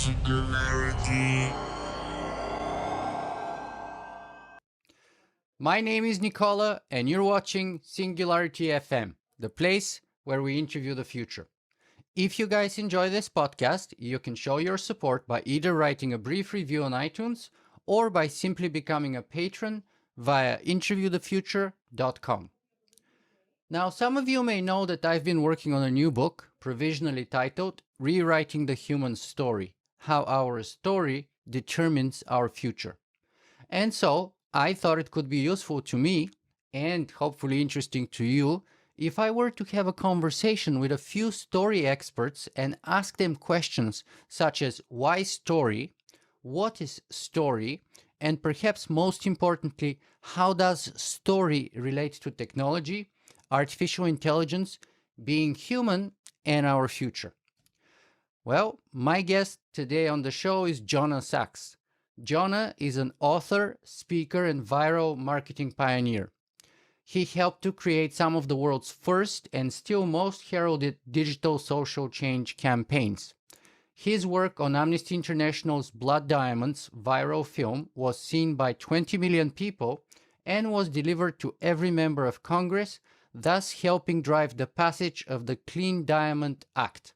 Singularity. My name is Nicola, and you're watching Singularity FM, the place where we interview the future. If you guys enjoy this podcast, you can show your support by either writing a brief review on iTunes or by simply becoming a patron via interviewthefuture.com. Now, some of you may know that I've been working on a new book, provisionally titled Rewriting the Human Story: How Our Story Determines Our Future. And so I thought it could be useful to me and hopefully interesting to you if I were to have a conversation with a few story experts and ask them questions such as why story, what is story, and perhaps most importantly, how does story relate to technology, artificial intelligence, being human, and our future. Well, my guest today on the show is Jonah Sachs. Jonah is an author, speaker, and viral marketing pioneer. He helped to create some of the world's first and still most heralded digital social change campaigns. His work on Amnesty International's Blood Diamonds viral film was seen by 20 million people and was delivered to every member of Congress, thus helping drive the passage of the Clean Diamond Act.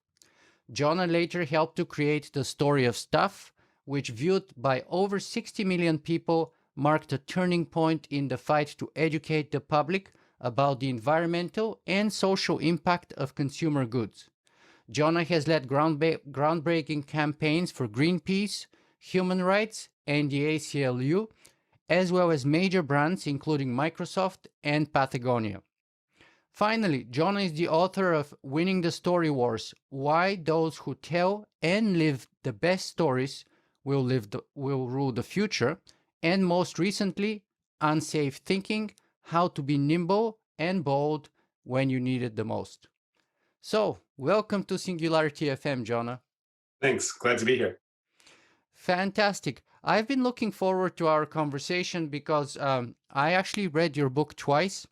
Jonah later helped to create The Story of Stuff, which viewed by over 60 million people marked a turning point in the fight to educate the public about the environmental and social impact of consumer goods. Jonah has led groundbreaking campaigns for Greenpeace, human rights, and the ACLU, as well as major brands including Microsoft and Patagonia. Finally, Jonah is the author of Winning the Story Wars: Why Those Who Tell and Live the Best Stories will rule the future, and most recently, Unsafe Thinking: How to Be Nimble and Bold When You Need It the Most. So, welcome to Singularity FM, Jonah. Thanks. Glad to be here. Fantastic. I've been looking forward to our conversation because I actually read your book twice,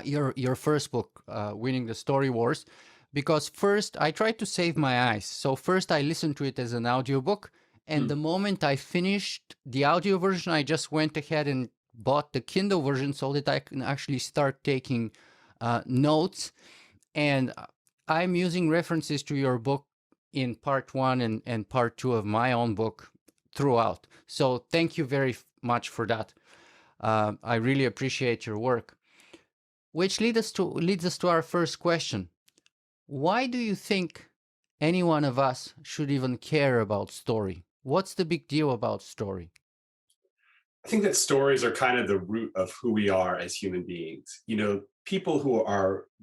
your first book, Winning the Story Wars, because first I tried to save my eyes. So first I listened to it as an audiobook, and the moment I finished the audio version, I just went ahead and bought the Kindle version so that I can actually start taking notes. And I'm using references to your book in part one and part two of my own book throughout. So thank you very much for that. I really appreciate your work. Which leads us to our first question. Why do you think any one of us should even care about story? What's the big deal about story? I think that stories are kind of the root of who we are as human beings. You know, people who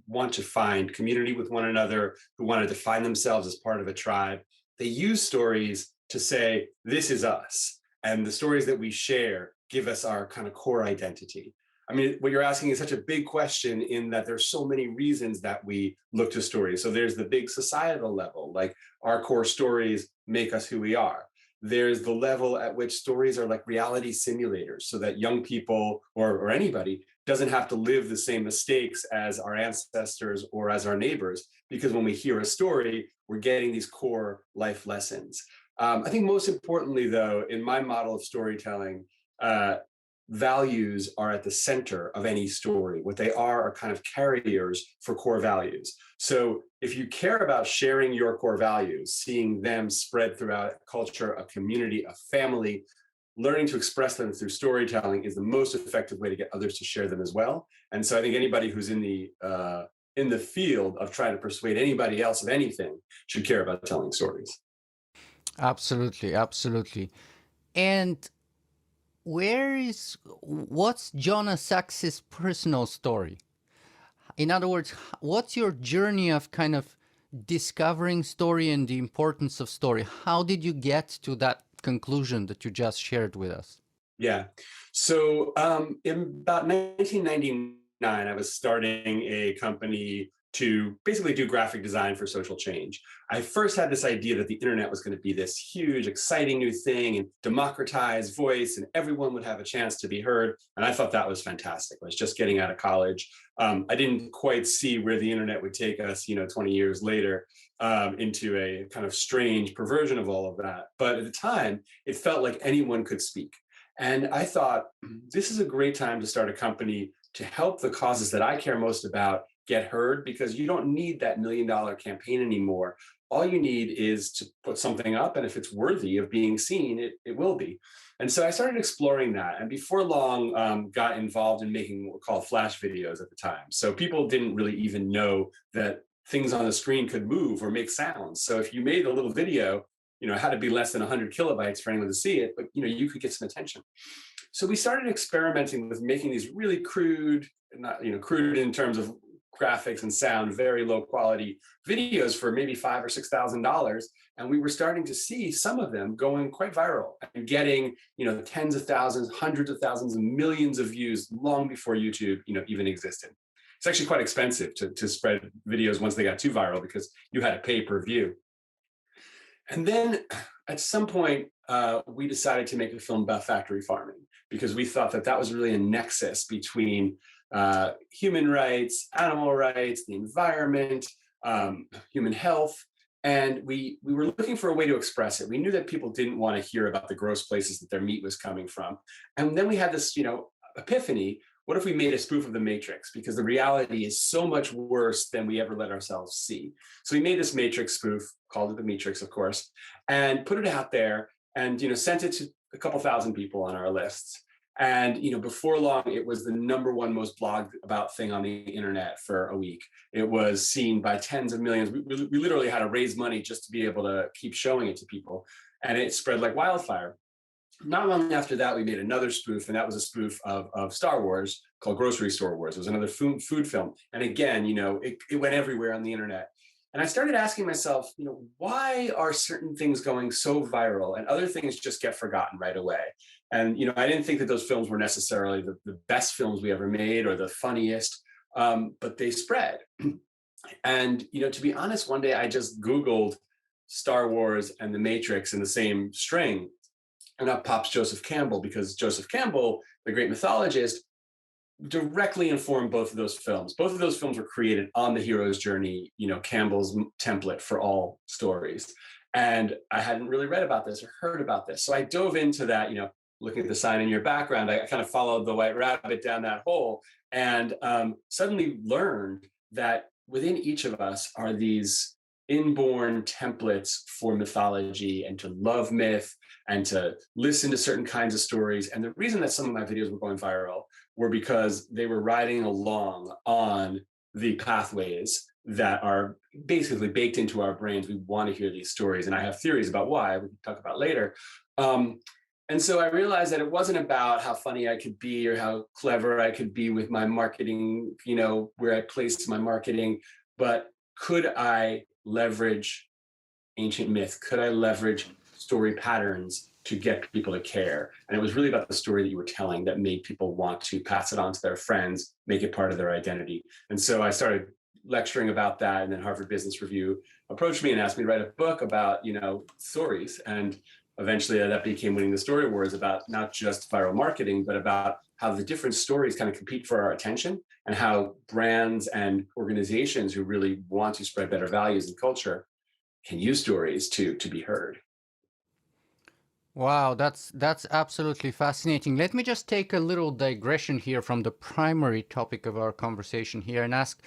want to find community with one another, who want to define themselves as part of a tribe, they use stories to say, this is us. And the stories that we share give us our kind of core identity. I mean, what you're asking is such a big question in that there's so many reasons that we look to stories. So there's the big societal level, like our core stories make us who we are. There's the level at which stories are like reality simulators so that young people or anybody doesn't have to live the same mistakes as our ancestors or as our neighbors, because when we hear a story, we're getting these core life lessons. I think most importantly, though, in my model of storytelling, values are at the center of any story. What they are kind of carriers for core values. So if you care about sharing your core values, seeing them spread throughout a culture, a community, a family, learning to express them through storytelling is the most effective way to get others to share them as well. And so I think anybody who's in the field of trying to persuade anybody else of anything should care about telling stories. Absolutely, absolutely. And what's Jonah Sachs's personal story? In other words, what's your journey of kind of discovering story and the importance of story? How did you get to that conclusion that you just shared with us? Yeah. So in about 1999, I was starting a company to basically do graphic design for social change. I first had this idea that the internet was going to be this huge, exciting new thing and democratize voice, and everyone would have a chance to be heard. And I thought that was fantastic. I was just getting out of college. I didn't quite see where the internet would take us, 20 years later, into a kind of strange perversion of all of that. But at the time, it felt like anyone could speak. And I thought, this is a great time to start a company to help the causes that I care most about get heard, because you don't need that $1 million campaign anymore. All you need is to put something up, and if it's worthy of being seen, it will be. And so I started exploring that, and before long got involved in making what were called flash videos at the time. So people didn't really even know that things on the screen could move or make sounds. So if you made a little video, it had to be less than 100 kilobytes for anyone to see it, but you could get some attention. So we started experimenting with making these really crude, not crude in terms of graphics and sound, very low quality videos for maybe $5,000 or $6,000, and we were starting to see some of them going quite viral and getting tens of thousands, hundreds of thousands, and millions of views long before YouTube even existed. It's actually quite expensive to spread videos once they got too viral, because you had to pay per view. And then at some point, we decided to make a film about factory farming, because we thought that that was really a nexus between human rights, animal rights, the environment, human health. And we were looking for a way to express it. We knew that people didn't want to hear about the gross places that their meat was coming from. And then we had this, epiphany. What if we made a spoof of the Matrix? Because the reality is so much worse than we ever let ourselves see. So we made this Matrix spoof, called it the Meatrix, of course, and put it out there, and sent it to a couple thousand people on our lists. And before long, it was the #1 most blogged about thing on the internet for a week. It was seen by tens of millions. We literally had to raise money just to be able to keep showing it to people, and it spread like wildfire. Not long after that, we made another spoof, and that was a spoof of Star Wars called Grocery Store Wars. It was another food film, and again, it went everywhere on the internet. And I started asking myself, why are certain things going so viral and other things just get forgotten right away? And I didn't think that those films were necessarily the best films we ever made or the funniest, but they spread. And to be honest, one day I just Googled Star Wars and the Matrix in the same string, and up pops Joseph Campbell, because Joseph Campbell, the great mythologist, directly informed both of those films. Both of those films were created on the hero's journey, Campbell's template for all stories. And I hadn't really read about this or heard about this. So I dove into that, looking at the sign in your background. I kind of followed the white rabbit down that hole, and suddenly learned that within each of us are these inborn templates for mythology, and to love myth, and to listen to certain kinds of stories. And the reason that some of my videos were going viral were because they were riding along on the pathways that are basically baked into our brains. We want to hear these stories, and I have theories about why, we can talk about later. And so I realized that it wasn't about how funny I could be or how clever I could be with my marketing, where I placed my marketing, but could I leverage ancient myth? Could I leverage story patterns to get people to care? And it was really about the story that you were telling that made people want to pass it on to their friends, make it part of their identity. And so I started lecturing about that, and then Harvard Business Review approached me and asked me to write a book about, stories. And eventually that became Winning the Story Wars, about not just viral marketing, but about how the different stories kind of compete for our attention, and how brands and organizations who really want to spread better values and culture can use stories to be heard. Wow, that's absolutely fascinating. Let me just take a little digression here from the primary topic of our conversation here and ask,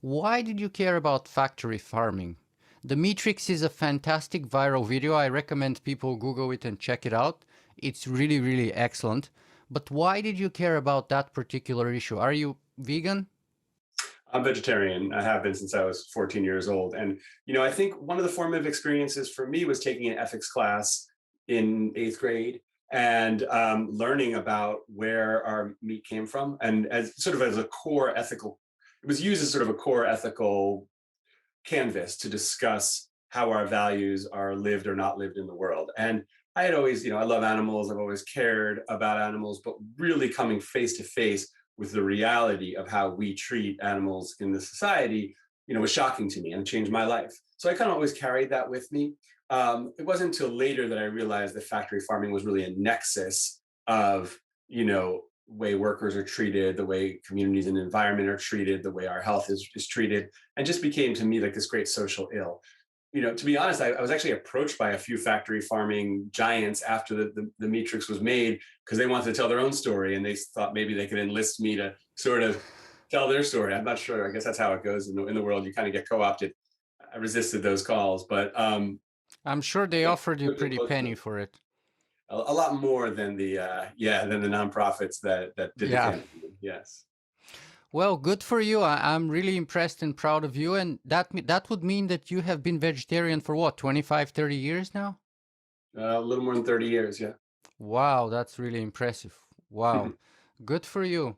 why did you care about factory farming? The Meatrix is a fantastic viral video. I recommend people Google it and check it out. It's really, really excellent. But why did you care about that particular issue? Are you vegan? I'm vegetarian. I have been since I was 14 years old. And, I think one of the formative experiences for me was taking an ethics class in 8th grade, and learning about where our meat came from, and as sort of as a core ethical, it was used as sort of a core ethical canvas to discuss how our values are lived or not lived in the world. And I had always, I love animals. I've always cared about animals, but really coming face to face with the reality of how we treat animals in the society was shocking to me and changed my life. So I kind of always carried that with me. It wasn't until later that I realized that factory farming was really a nexus of, way workers are treated, the way communities and environment are treated, the way our health is treated, and just became to me like this great social ill. To be honest, I was actually approached by a few factory farming giants after the Meatrix was made, because they wanted to tell their own story, and they thought maybe they could enlist me to sort of tell their story. I'm not sure. I guess that's how it goes in the world. You kind of get co-opted. I resisted those calls, but I'm sure they offered you pretty close to penny it. for it. A lot more than the nonprofits that did the Yeah. campaign. Yes. Well, good for you. I'm really impressed and proud of you. And that would mean that you have been vegetarian for what, 25, 30 years now? A little more than 30 years. Yeah. Wow, that's really impressive. Wow. Good for you.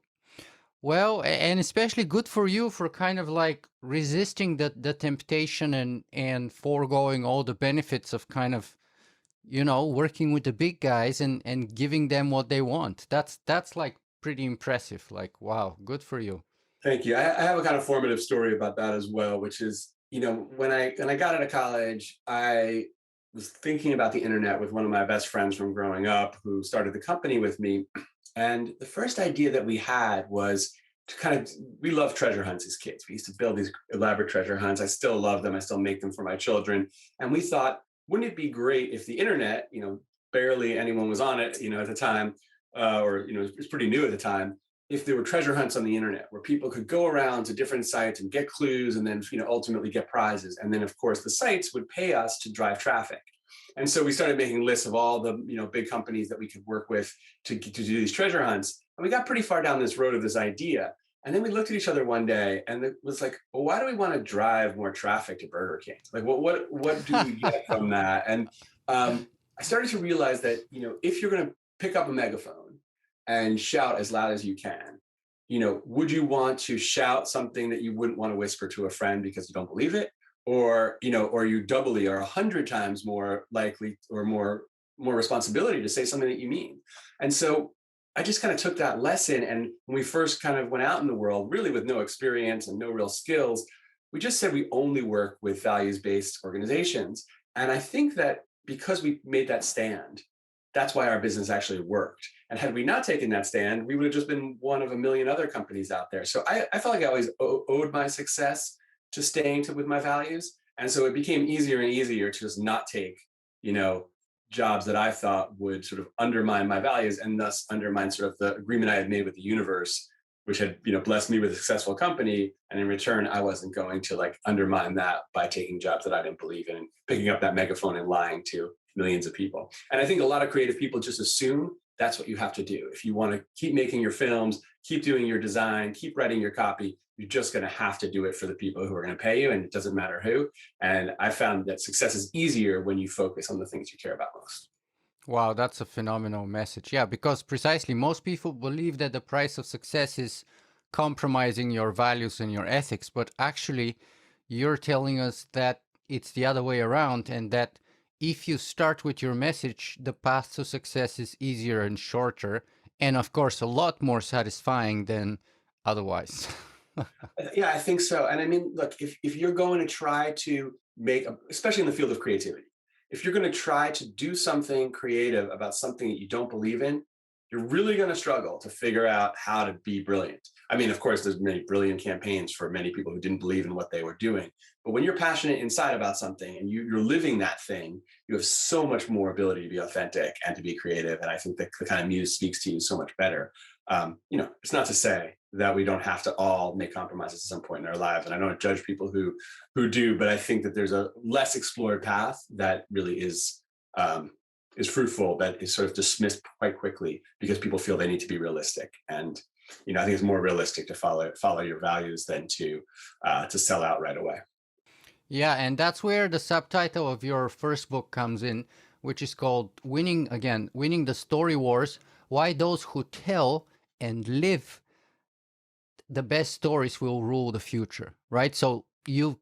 Well, and especially good for you for kind of like resisting the temptation and foregoing all the benefits of kind of, working with the big guys and giving them what they want. That's like pretty impressive. Like, wow, good for you. Thank you. I have a kind of formative story about that as well, which is, when I got out of college, I was thinking about the internet with one of my best friends from growing up, who started the company with me. And the first idea that we had was to we love treasure hunts as kids. We used to build these elaborate treasure hunts. I still love them. I still make them for my children. And we thought, wouldn't it be great if the internet, barely anyone was on it, at the time, or, it was pretty new at the time, if there were treasure hunts on the internet where people could go around to different sites and get clues and then, ultimately get prizes. And then, of course, the sites would pay us to drive traffic. And so we started making lists of all the big companies that we could work with to do these treasure hunts. And we got pretty far down this road of this idea. And then we looked at each other one day and it was like, well, why do we want to drive more traffic to Burger King? Like, what do we get from that? And I started to realize that, if you're going to pick up a megaphone and shout as loud as you can, would you want to shout something that you wouldn't want to whisper to a friend because you don't believe it? Or, or you doubly or 100 times more likely or more responsibility to say something that you mean. And so I just kind of took that lesson. And when we first kind of went out in the world, really with no experience and no real skills, we just said we only work with values-based organizations. And I think that because we made that stand, that's why our business actually worked. And had we not taken that stand, we would have just been one of a million other companies out there. So I felt like I always owed my success to staying with my values. And so it became easier and easier to just not take, jobs that I thought would sort of undermine my values and thus undermine sort of the agreement I had made with the universe, which had, blessed me with a successful company. And in return, I wasn't going to undermine that by taking jobs that I didn't believe in and picking up that megaphone and lying to millions of people. And I think a lot of creative people just assume that's what you have to do. If you want to keep making your films, keep doing your design, keep writing your copy, you're just going to have to do it for the people who are going to pay you, and it doesn't matter who. And I found that success is easier when you focus on the things you care about most. Wow, that's a phenomenal message. Yeah, because precisely most people believe that the price of success is compromising your values and your ethics, but actually you're telling us that it's the other way around, and that if you start with your message, the path to success is easier and shorter, and of course a lot more satisfying than otherwise. Yeah, I think so. And I mean, look, if you're going to try to especially in the field of creativity, if you're going to try to do something creative about something that you don't believe in, you're really going to struggle to figure out how to be brilliant. I mean, of course, there's many brilliant campaigns for many people who didn't believe in what they were doing. But when you're passionate inside about something and you're living that thing, you have so much more ability to be authentic and to be creative. And I think that the kind of muse speaks to you so much better. It's not to say that we don't have to all make compromises at some point in our lives. And I don't judge people who do, but I think that there's a less explored path that really is fruitful, that is sort of dismissed quite quickly because people feel they need to be realistic. And I think it's more realistic to follow your values than to sell out right away. Yeah, and that's where the subtitle of your first book comes in, which is called Winning the Story Wars: Why Those Who Tell and Live the Best Stories Will Rule the Future, right? So you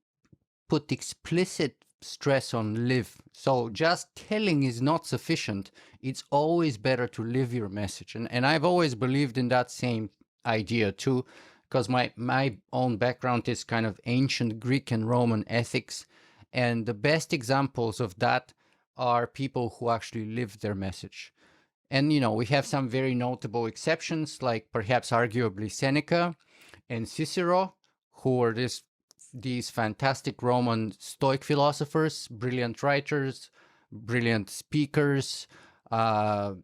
put explicit stress on live. So just telling is not sufficient. It's always better to live your message. And I've always believed in that same idea too, because my own background is kind of ancient Greek and Roman ethics, and the best examples of that are people who actually live their message. And we have some very notable exceptions, like perhaps arguably Seneca and Cicero, who were these fantastic Roman Stoic philosophers, brilliant writers, brilliant speakers, at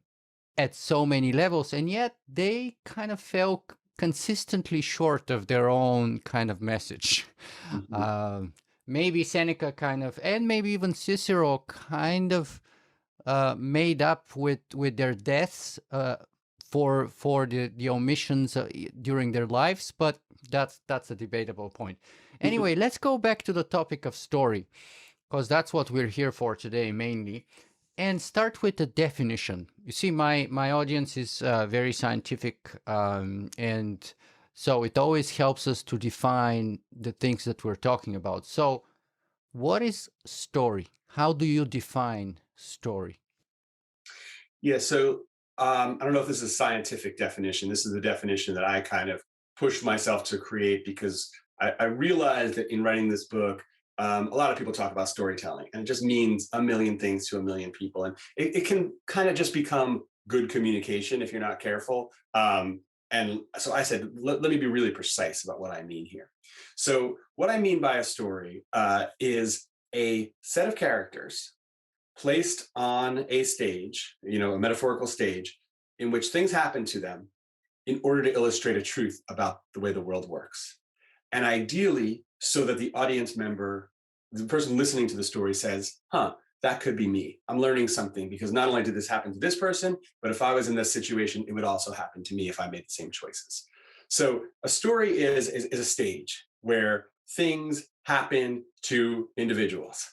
so many levels, and yet they kind of fell consistently short of their own kind of message. Maybe Seneca kind of, and maybe even Cicero kind of made up with their deaths for the omissions during their lives, but that's a debatable point. Anyway, let's go back to the topic of story, because that's what we're here for today mainly, and start with the definition. You see, my audience is very scientific, and so it always helps us to define the things that we're talking about. So what is story? How do you define story? Yeah, so I don't know if this is a scientific definition. This is the definition that I kind of pushed myself to create because I realized that in writing this book, a lot of people talk about storytelling, and it just means a million things to a million people. And it can kind of just become good communication if you're not careful. And so I said, let me be really precise about what I mean here. So what I mean by a story is a set of characters placed on a stage, a metaphorical stage, in which things happen to them in order to illustrate a truth about the way the world works. And ideally, so that the audience member, the person listening to the story says, that could be me. I'm learning something because not only did this happen to this person, but if I was in this situation, it would also happen to me if I made the same choices. So a story is a stage where things happen to individuals,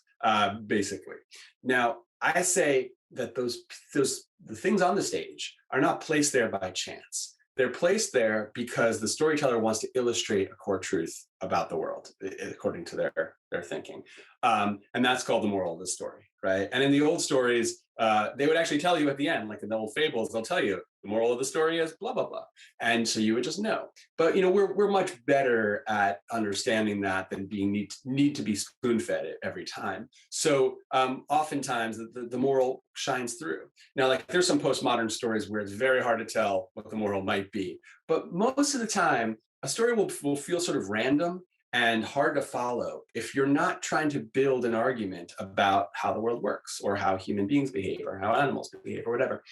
basically. Now, I say that the things on the stage are not placed there by chance. They're placed there because the storyteller wants to illustrate a core truth about the world, according to their thinking. And that's called the moral of the story, right? And in the old stories, they would actually tell you at the end, like in the old fables, they'll tell you the moral of the story is blah, blah, blah. And so you would just know. But, we're much better at understanding that than being need to be spoon-fed every time. So oftentimes the moral shines through. Now, like there's some postmodern stories where it's very hard to tell what the moral might be. But most of the time, a story will feel sort of random and hard to follow if you're not trying to build an argument about how the world works or how human beings behave or how animals behave or whatever.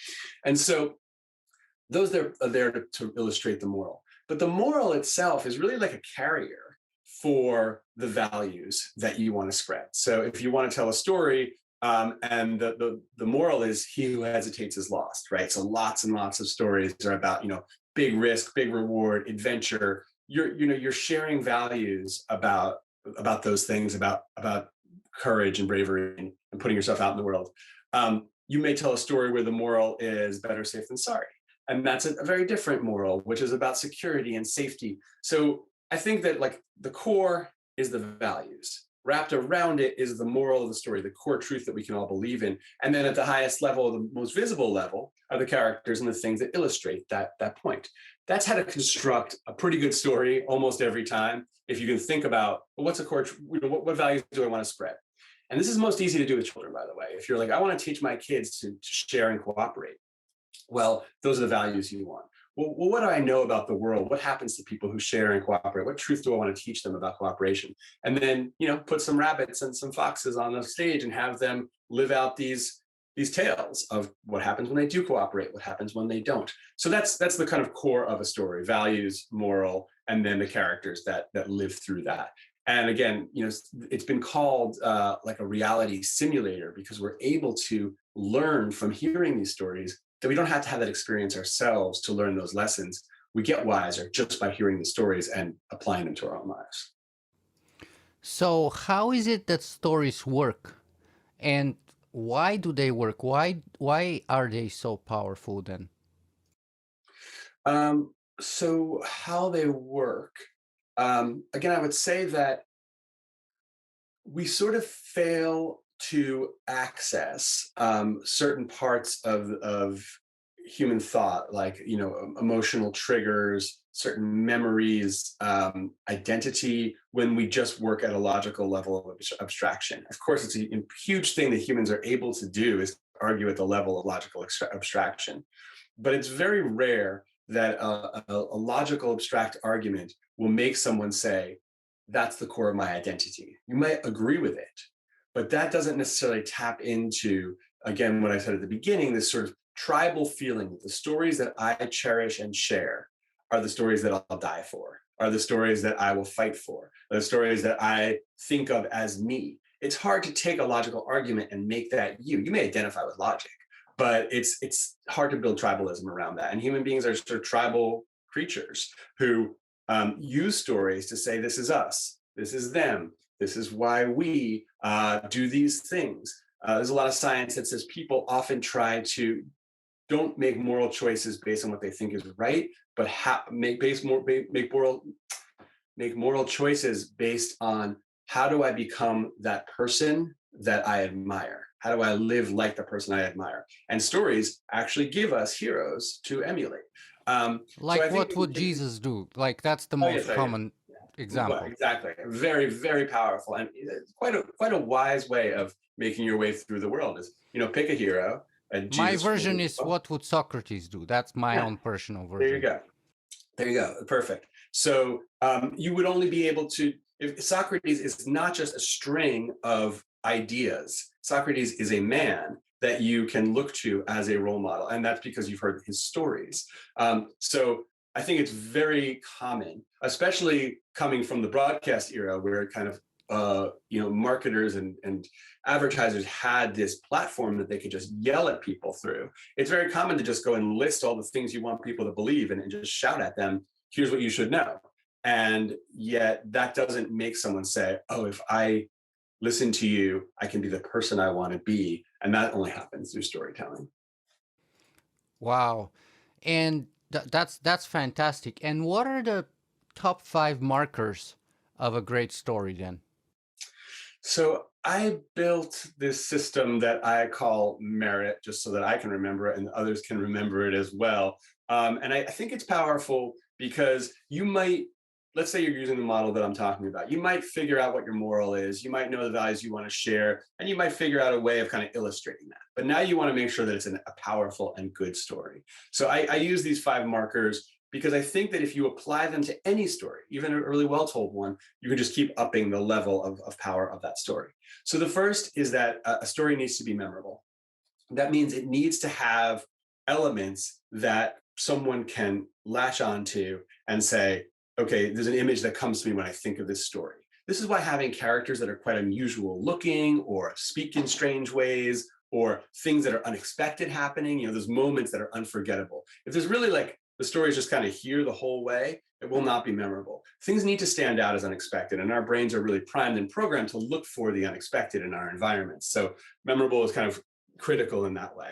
And so those are there to illustrate the moral. But the moral itself is really like a carrier for the values that you want to spread. So if you want to tell a story, and the moral is he who hesitates is lost, right? So lots and lots of stories are about, big risk, big reward, adventure. You're sharing values about those things, about courage and bravery and putting yourself out in the world. You may tell a story where the moral is better safe than sorry. And that's a very different moral, which is about security and safety. So I think that like the core is the values. Wrapped around it is the moral of the story, the core truth that we can all believe in. And then at the highest level, the most visible level, are the characters and the things that illustrate that point. That's how to construct a pretty good story almost every time. If you can think about, well, what's a core, what values do I want to spread? And this is most easy to do with children, by the way. If you're like, I want to teach my kids to share and cooperate. Well, those are the values you want. Well, what do I know about the world? What happens to people who share and cooperate? What truth do I want to teach them about cooperation? And then, put some rabbits and some foxes on the stage and have them live out these tales of what happens when they do cooperate, what happens when they don't. So that's the kind of core of a story: values, moral, and then the characters that live through that. And again, it's been called like a reality simulator because we're able to learn from hearing these stories that we don't have to have that experience ourselves to learn those lessons. We get wiser just by hearing the stories and applying them to our own lives. So how is it that stories work? And why do they work? Why are they so powerful then? So how they work. Again, I would say that we sort of fail to access certain parts of human thought, like emotional triggers, certain memories, identity, when we just work at a logical level of abstraction. Of course, it's a huge thing that humans are able to do is argue at the level of logical abstraction. But it's very rare that a logical abstract argument will make someone say, that's the core of my identity. You might agree with it, but that doesn't necessarily tap into, again, what I said at the beginning, this sort of tribal feeling that the stories that I cherish and share are the stories that I'll die for, are the stories that I will fight for, are the stories that I think of as me. It's hard to take a logical argument and make that you. You may identify with logic, but it's hard to build tribalism around that. And human beings are sort of tribal creatures who use stories to say, this is us, this is them, this is why we do these things. There's a lot of science that says people often try to don't make moral choices based on what they think is right, but make moral choices based on, how do I become that person that I admire? How do I live like the person I admire? And stories actually give us heroes to emulate. Like, so what would Jesus do? Like, that's the most common example. Well, exactly. Very, very powerful, and quite a wise way of making your way through the world is, pick a hero. And my version is, what would Socrates do? That's my own personal version. There you go. Perfect. So you would only be able to, if Socrates is not just a string of ideas, Socrates is a man that you can look to as a role model. And that's because you've heard his stories. So I think it's very common, especially coming from the broadcast era, where kind of marketers and advertisers had this platform that they could just yell at people through. It's very common to just go and list all the things you want people to believe and just shout at them, here's what you should know. And yet that doesn't make someone say, oh, if I listen to you, I can be the person I want to be. And that only happens through storytelling. Wow. And that's fantastic. And what are the top 5 markers of a great story then? So I built this system that I call merit, just so that I can remember it and others can remember it as well. And I think it's powerful because you might, let's say you're using the model that I'm talking about. You might figure out what your moral is. You might know the values you want to share, and you might figure out a way of kind of illustrating that. But now you want to make sure that it's a powerful and good story. So I use these 5 markers because I think that if you apply them to any story, even a really well-told one, you can just keep upping the level of power of that story. So the first is that a story needs to be memorable. That means it needs to have elements that someone can latch onto and say, okay, there's an image that comes to me when I think of this story. This is why having characters that are quite unusual looking, or speak in strange ways, or things that are unexpected happening, those moments that are unforgettable. If there's really like the story is just kind of here the whole way, it will not be memorable. Things need to stand out as unexpected, and our brains are really primed and programmed to look for the unexpected in our environments. So memorable is kind of critical in that way.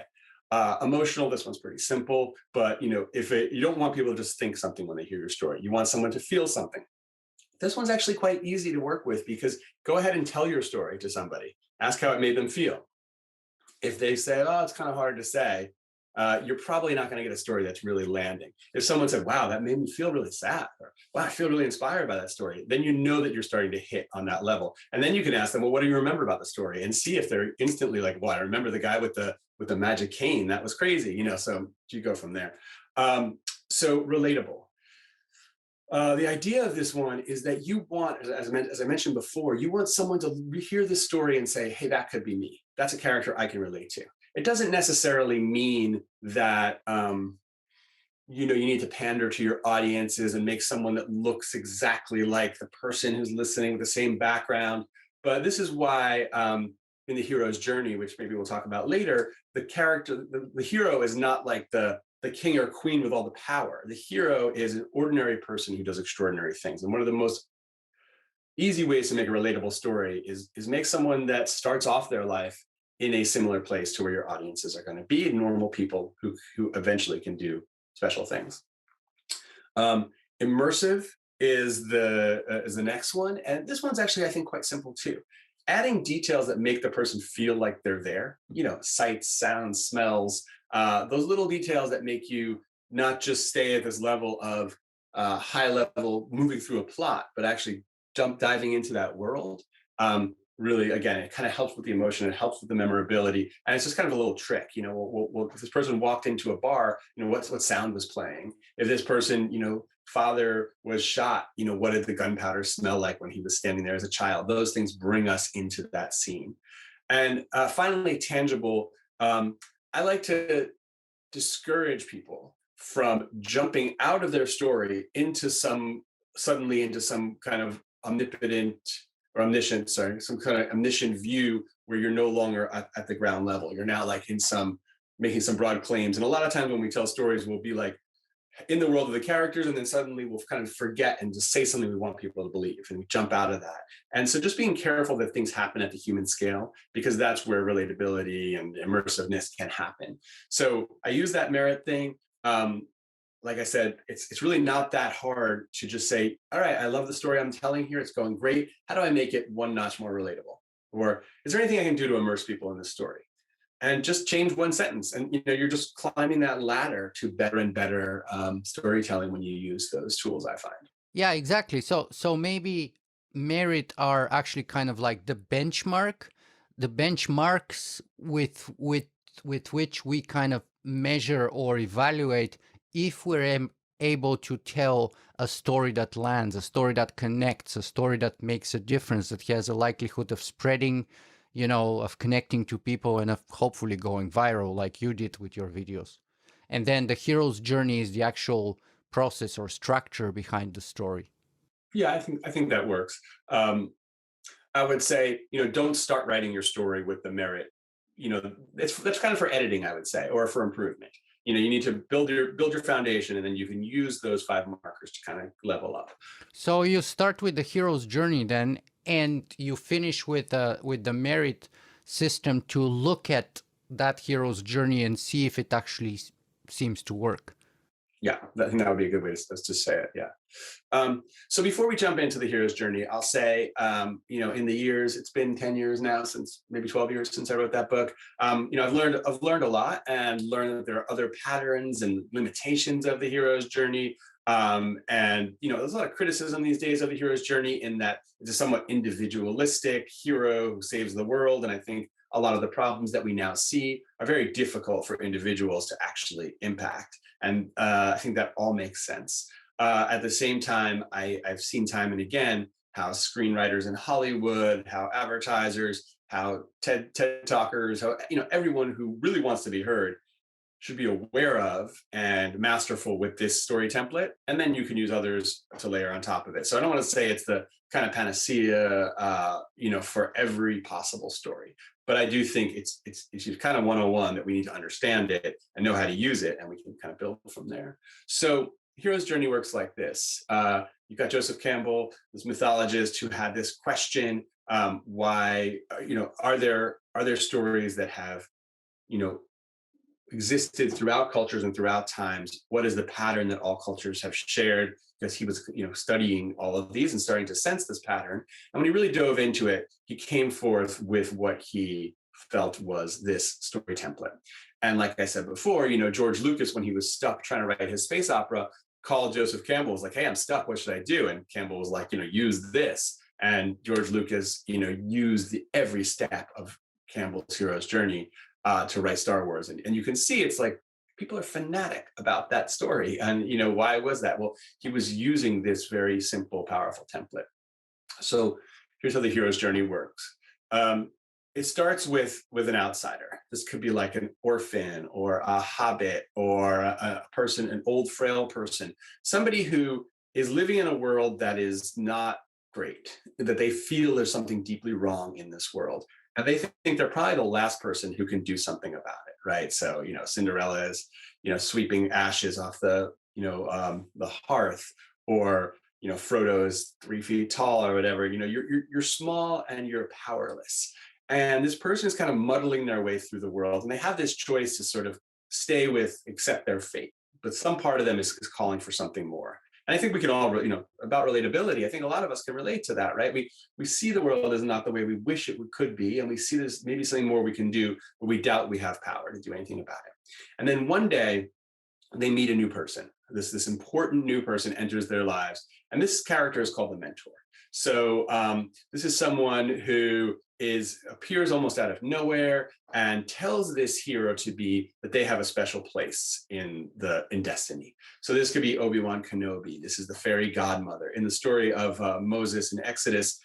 Emotional, this one's pretty simple, but you don't want people to just think something when they hear your story. You want someone to feel something. This one's actually quite easy to work with, because go ahead and tell your story to somebody. Ask how it made them feel. If they say, oh, it's kind of hard to say, you're probably not going to get a story that's really landing. If someone said, wow, that made me feel really sad, or wow, I feel really inspired by that story, then you know that you're starting to hit on that level. And then you can ask them, well, what do you remember about the story? And see if they're instantly like, well, I remember the guy with the magic cane. That was crazy. So you go from there. So relatable. The idea of this one is that you want, as I mentioned before, you want someone to hear this story and say, hey, that could be me. That's a character I can relate to. It doesn't necessarily mean that you need to pander to your audiences and make someone that looks exactly like the person who's listening with the same background. But this is why in the hero's journey, which maybe we'll talk about later, the hero is not like the king or queen with all the power. The hero is an ordinary person who does extraordinary things. And one of the most easy ways to make a relatable story is make someone that starts off their life in a similar place to where your audiences are going to be, normal people who eventually can do special things. Immersive is the next one. And this one's actually, I think, quite simple too. Adding details that make the person feel like they're there, sights, sounds, smells, those little details that make you not just stay at this level of high level moving through a plot, but actually diving into that world. Really, again, it kind of helps with the emotion, it helps with the memorability, and it's just kind of a little trick. If this person walked into a bar, what sound was playing? If this person, father was shot, what did the gunpowder smell like when he was standing there as a child? Those things bring us into that scene. And finally, tangible. I like to discourage people from jumping out of their story suddenly into some kind of omnipotent or omniscient, sorry, some kind of omniscient view where you're no longer at the ground level. You're now like making some broad claims. And a lot of times when we tell stories, we'll be like in the world of the characters, and then suddenly we'll kind of forget and just say something we want people to believe, and we jump out of that. And so just being careful that things happen at the human scale, because that's where relatability and immersiveness can happen. So I use that merit thing. Like I said, it's really not that hard to just say, all right, I love the story I'm telling here. It's going great. How do I make it one notch more relatable? Or is there anything I can do to immerse people in this story? And just change one sentence. And you're just climbing that ladder to better and better storytelling when you use those tools, I find. Yeah, exactly. So maybe merit are actually kind of like the benchmarks with which we kind of measure or evaluate if we're able to tell a story that lands, a story that connects, a story that makes a difference, that has a likelihood of spreading, of connecting to people and of hopefully going viral like you did with your videos. And then the hero's journey is the actual process or structure behind the story. Yeah, I think that works. I would say, don't start writing your story with the merit. That's kind of for editing, I would say, or for improvement. You need to build your foundation, and then you can use those 5 markers to kind of level up. So you start with the hero's journey then, and you finish with the merit system to look at that hero's journey and see if it actually seems to work. Yeah, I think that would be a good way to say it. Yeah. So before we jump into the hero's journey, I'll say, in the years, it's been 10 years now, since maybe 12 years since I wrote that book. I've learned a lot, and learned that there are other patterns and limitations of the hero's journey. There's a lot of criticism these days of the hero's journey, in that it's a somewhat individualistic hero who saves the world. And I think a lot of the problems that we now see are very difficult for individuals to actually impact. And I think that all makes sense. At the same time, I've seen time and again how screenwriters in Hollywood, how advertisers, how TED talkers, how everyone who really wants to be heard should be aware of and masterful with this story template, and then you can use others to layer on top of it. So I don't want to say it's the kind of panacea, for every possible story, but I do think it's kind of 101 that we need to understand it and know how to use it, and we can kind of build from there. So hero's journey works like this. You've got Joseph Campbell, this mythologist who had this question: why, are there stories that have, existed throughout cultures and throughout times? What is the pattern that all cultures have shared? Because he was, studying all of these and starting to sense this pattern. And when he really dove into it, he came forth with what he felt was this story template. And like I said before, George Lucas, when he was stuck trying to write his space opera, called Joseph Campbell, was like, "Hey, I'm stuck. What should I do?" And Campbell was like, use this. And George Lucas, used every step of Campbell's hero's journey to write Star Wars. And you can see it's like people are fanatic about that story. And why was that? Well, he was using this very simple, powerful template. So here's how the hero's journey works. It starts with an outsider. This could be like an orphan or a hobbit or a person, an old frail person, somebody who is living in a world that is not great, that they feel there's something deeply wrong in this world. And they think they're probably the last person who can do something about it, right? So, Cinderella is, sweeping ashes off the hearth, or, Frodo is 3 feet tall or whatever. You're small and you're powerless. And this person is kind of muddling their way through the world, and they have this choice to sort of accept their fate. But some part of them is calling for something more. And I think we can all, about relatability, I think a lot of us can relate to that, right? We see the world as not the way we wish it could be, and we see there's maybe something more we can do, but we doubt we have power to do anything about it. And then one day they meet a new person, This important new person enters their lives, and this character is called the mentor. So this is someone who appears almost out of nowhere and tells this hero to be that they have a special place in destiny. So this could be Obi-Wan Kenobi. This is the fairy godmother. In the story of Moses in Exodus,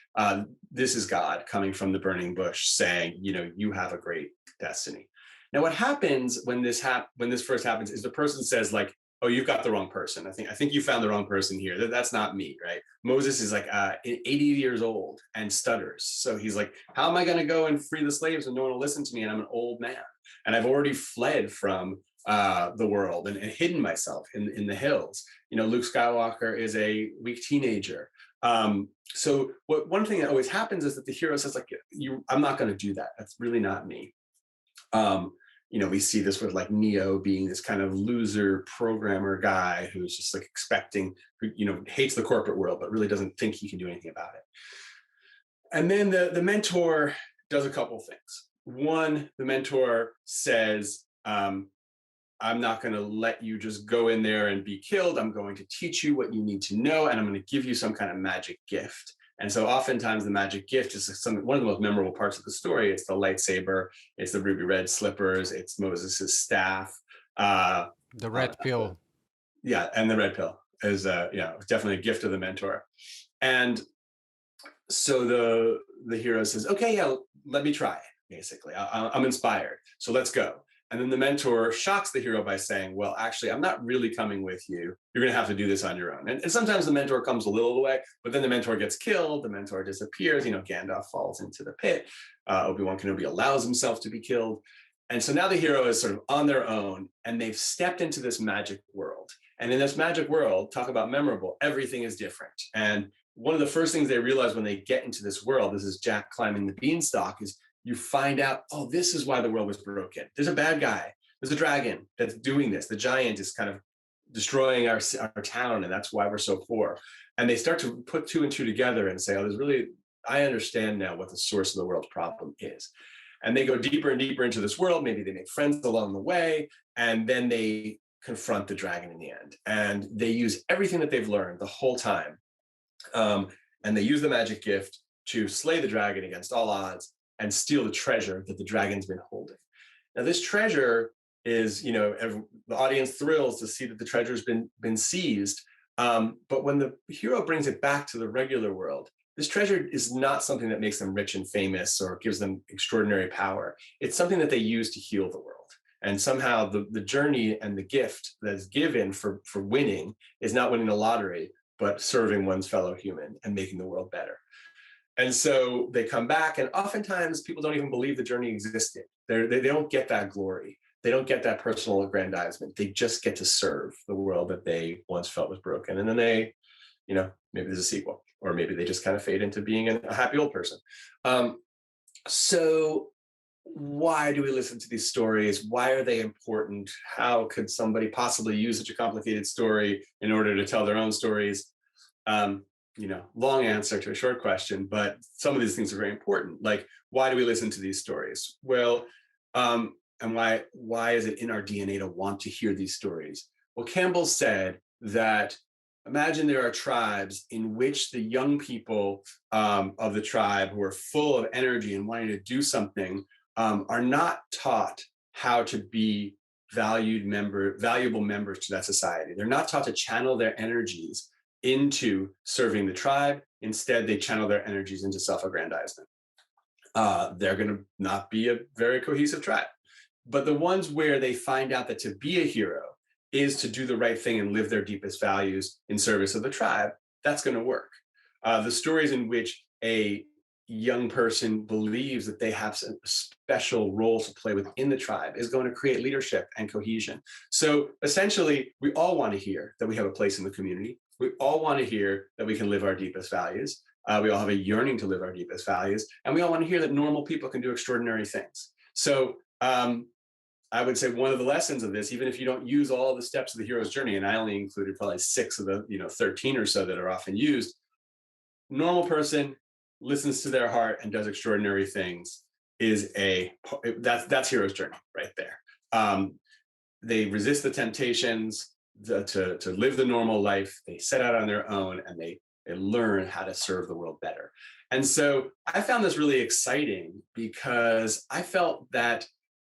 this is God coming from the burning bush saying, you have a great destiny. Now, what happens when this first happens is the person says, like, oh, you've got the wrong person. I think you found the wrong person here. That's not me, right? Moses is like 80 years old and stutters. So he's like, how am I going to go and free the slaves when no one will listen to me? And I'm an old man. And I've already fled from the world and hidden myself in the hills. Luke Skywalker is a weak teenager. So one thing that always happens is that the hero says, like, I'm not going to do that. That's really not me. We see this with like Neo being this kind of loser programmer guy who's just like who hates the corporate world, but really doesn't think he can do anything about it. And then the mentor does a couple things. One, the mentor says, I'm not going to let you just go in there and be killed. I'm going to teach you what you need to know, and I'm going to give you some kind of magic gift. And so oftentimes the magic gift is one of the most memorable parts of the story. It's the lightsaber, it's the ruby red slippers, it's Moses's staff. The red pill. Yeah, and the red pill is definitely a gift of the mentor. And so the hero says, okay, yeah, let me try it, basically. I'm inspired, so let's go. And then the mentor shocks the hero by saying, well, actually, I'm not really coming with you. You're going to have to do this on your own. And sometimes the mentor comes a little way, but then the mentor gets killed. The mentor disappears. Gandalf falls into the pit. Obi-Wan Kenobi allows himself to be killed. And so now the hero is sort of on their own, and they've stepped into this magic world. And in this magic world, talk about memorable, everything is different. And one of the first things they realize when they get into this world, this is Jack climbing the beanstalk, is you find out, oh, this is why the world was broken. There's a bad guy. There's a dragon that's doing this. The giant is kind of destroying our town, and that's why we're so poor. And they start to put two and two together and say, oh, I understand now what the source of the world's problem is. And they go deeper and deeper into this world. Maybe they make friends along the way, and then they confront the dragon in the end. And they use everything that they've learned the whole time. And they use the magic gift to slay the dragon against all odds and steal the treasure that the dragon's been holding. Now, this treasure is, the audience thrills to see that the treasure's been seized. But when the hero brings it back to the regular world, this treasure is not something that makes them rich and famous or gives them extraordinary power. It's something that they use to heal the world. And somehow the journey and the gift that's given for winning is not winning the lottery, but serving one's fellow human and making the world better. And so they come back, and oftentimes people don't even believe the journey existed. They don't get that glory. They don't get that personal aggrandizement. They just get to serve the world that they once felt was broken. And then they, maybe there's a sequel, or maybe they just kind of fade into being a happy old person. So why do we listen to these stories? Why are they important? How could somebody possibly use such a complicated story in order to tell their own stories? Long answer to a short question, but some of these things are very important. Like, why do we listen to these stories? Well, and why is it in our DNA to want to hear these stories? Well, Campbell said that imagine there are tribes in which the young people of the tribe who are full of energy and wanting to do something are not taught how to be valuable members to that society. They're not taught to channel their energies into serving the tribe. Instead, they channel their energies into self-aggrandizement. They're going to not be a very cohesive tribe. But the ones where they find out that to be a hero is to do the right thing and live their deepest values in service of the tribe, that's going to work. The stories in which a young person believes that they have a special role to play within the tribe is going to create leadership and cohesion. So essentially, we all want to hear that we have a place in the community. We all want to hear that we can live our deepest values. We all have a yearning to live our deepest values. And we all want to hear that normal people can do extraordinary things. So I would say one of the lessons of this, even if you don't use all the steps of the hero's journey, and I only included probably 6 of the 13 or so that are often used, normal person listens to their heart and does extraordinary things that's hero's journey right there. They resist the temptations. to live the normal life. They set out on their own and they learn how to serve the world better. And so I found this really exciting because I felt that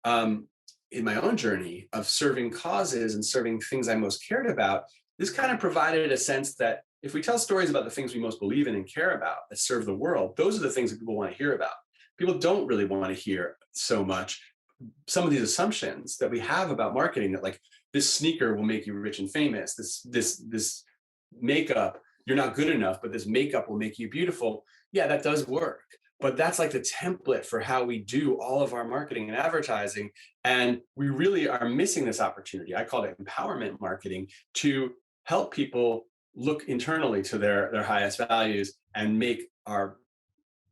in my own journey of serving causes and serving things I most cared about, this kind of provided a sense that if we tell stories about the things we most believe in and care about that serve the world, those are the things that people want to hear about. People don't really want to hear so much some of these assumptions that we have about marketing, that like this sneaker will make you rich and famous, this makeup, you're not good enough, but this makeup will make you beautiful. Yeah, that does work. But that's like the template for how we do all of our marketing and advertising. And we really are missing this opportunity. I call it empowerment marketing, to help people look internally to their highest values and make our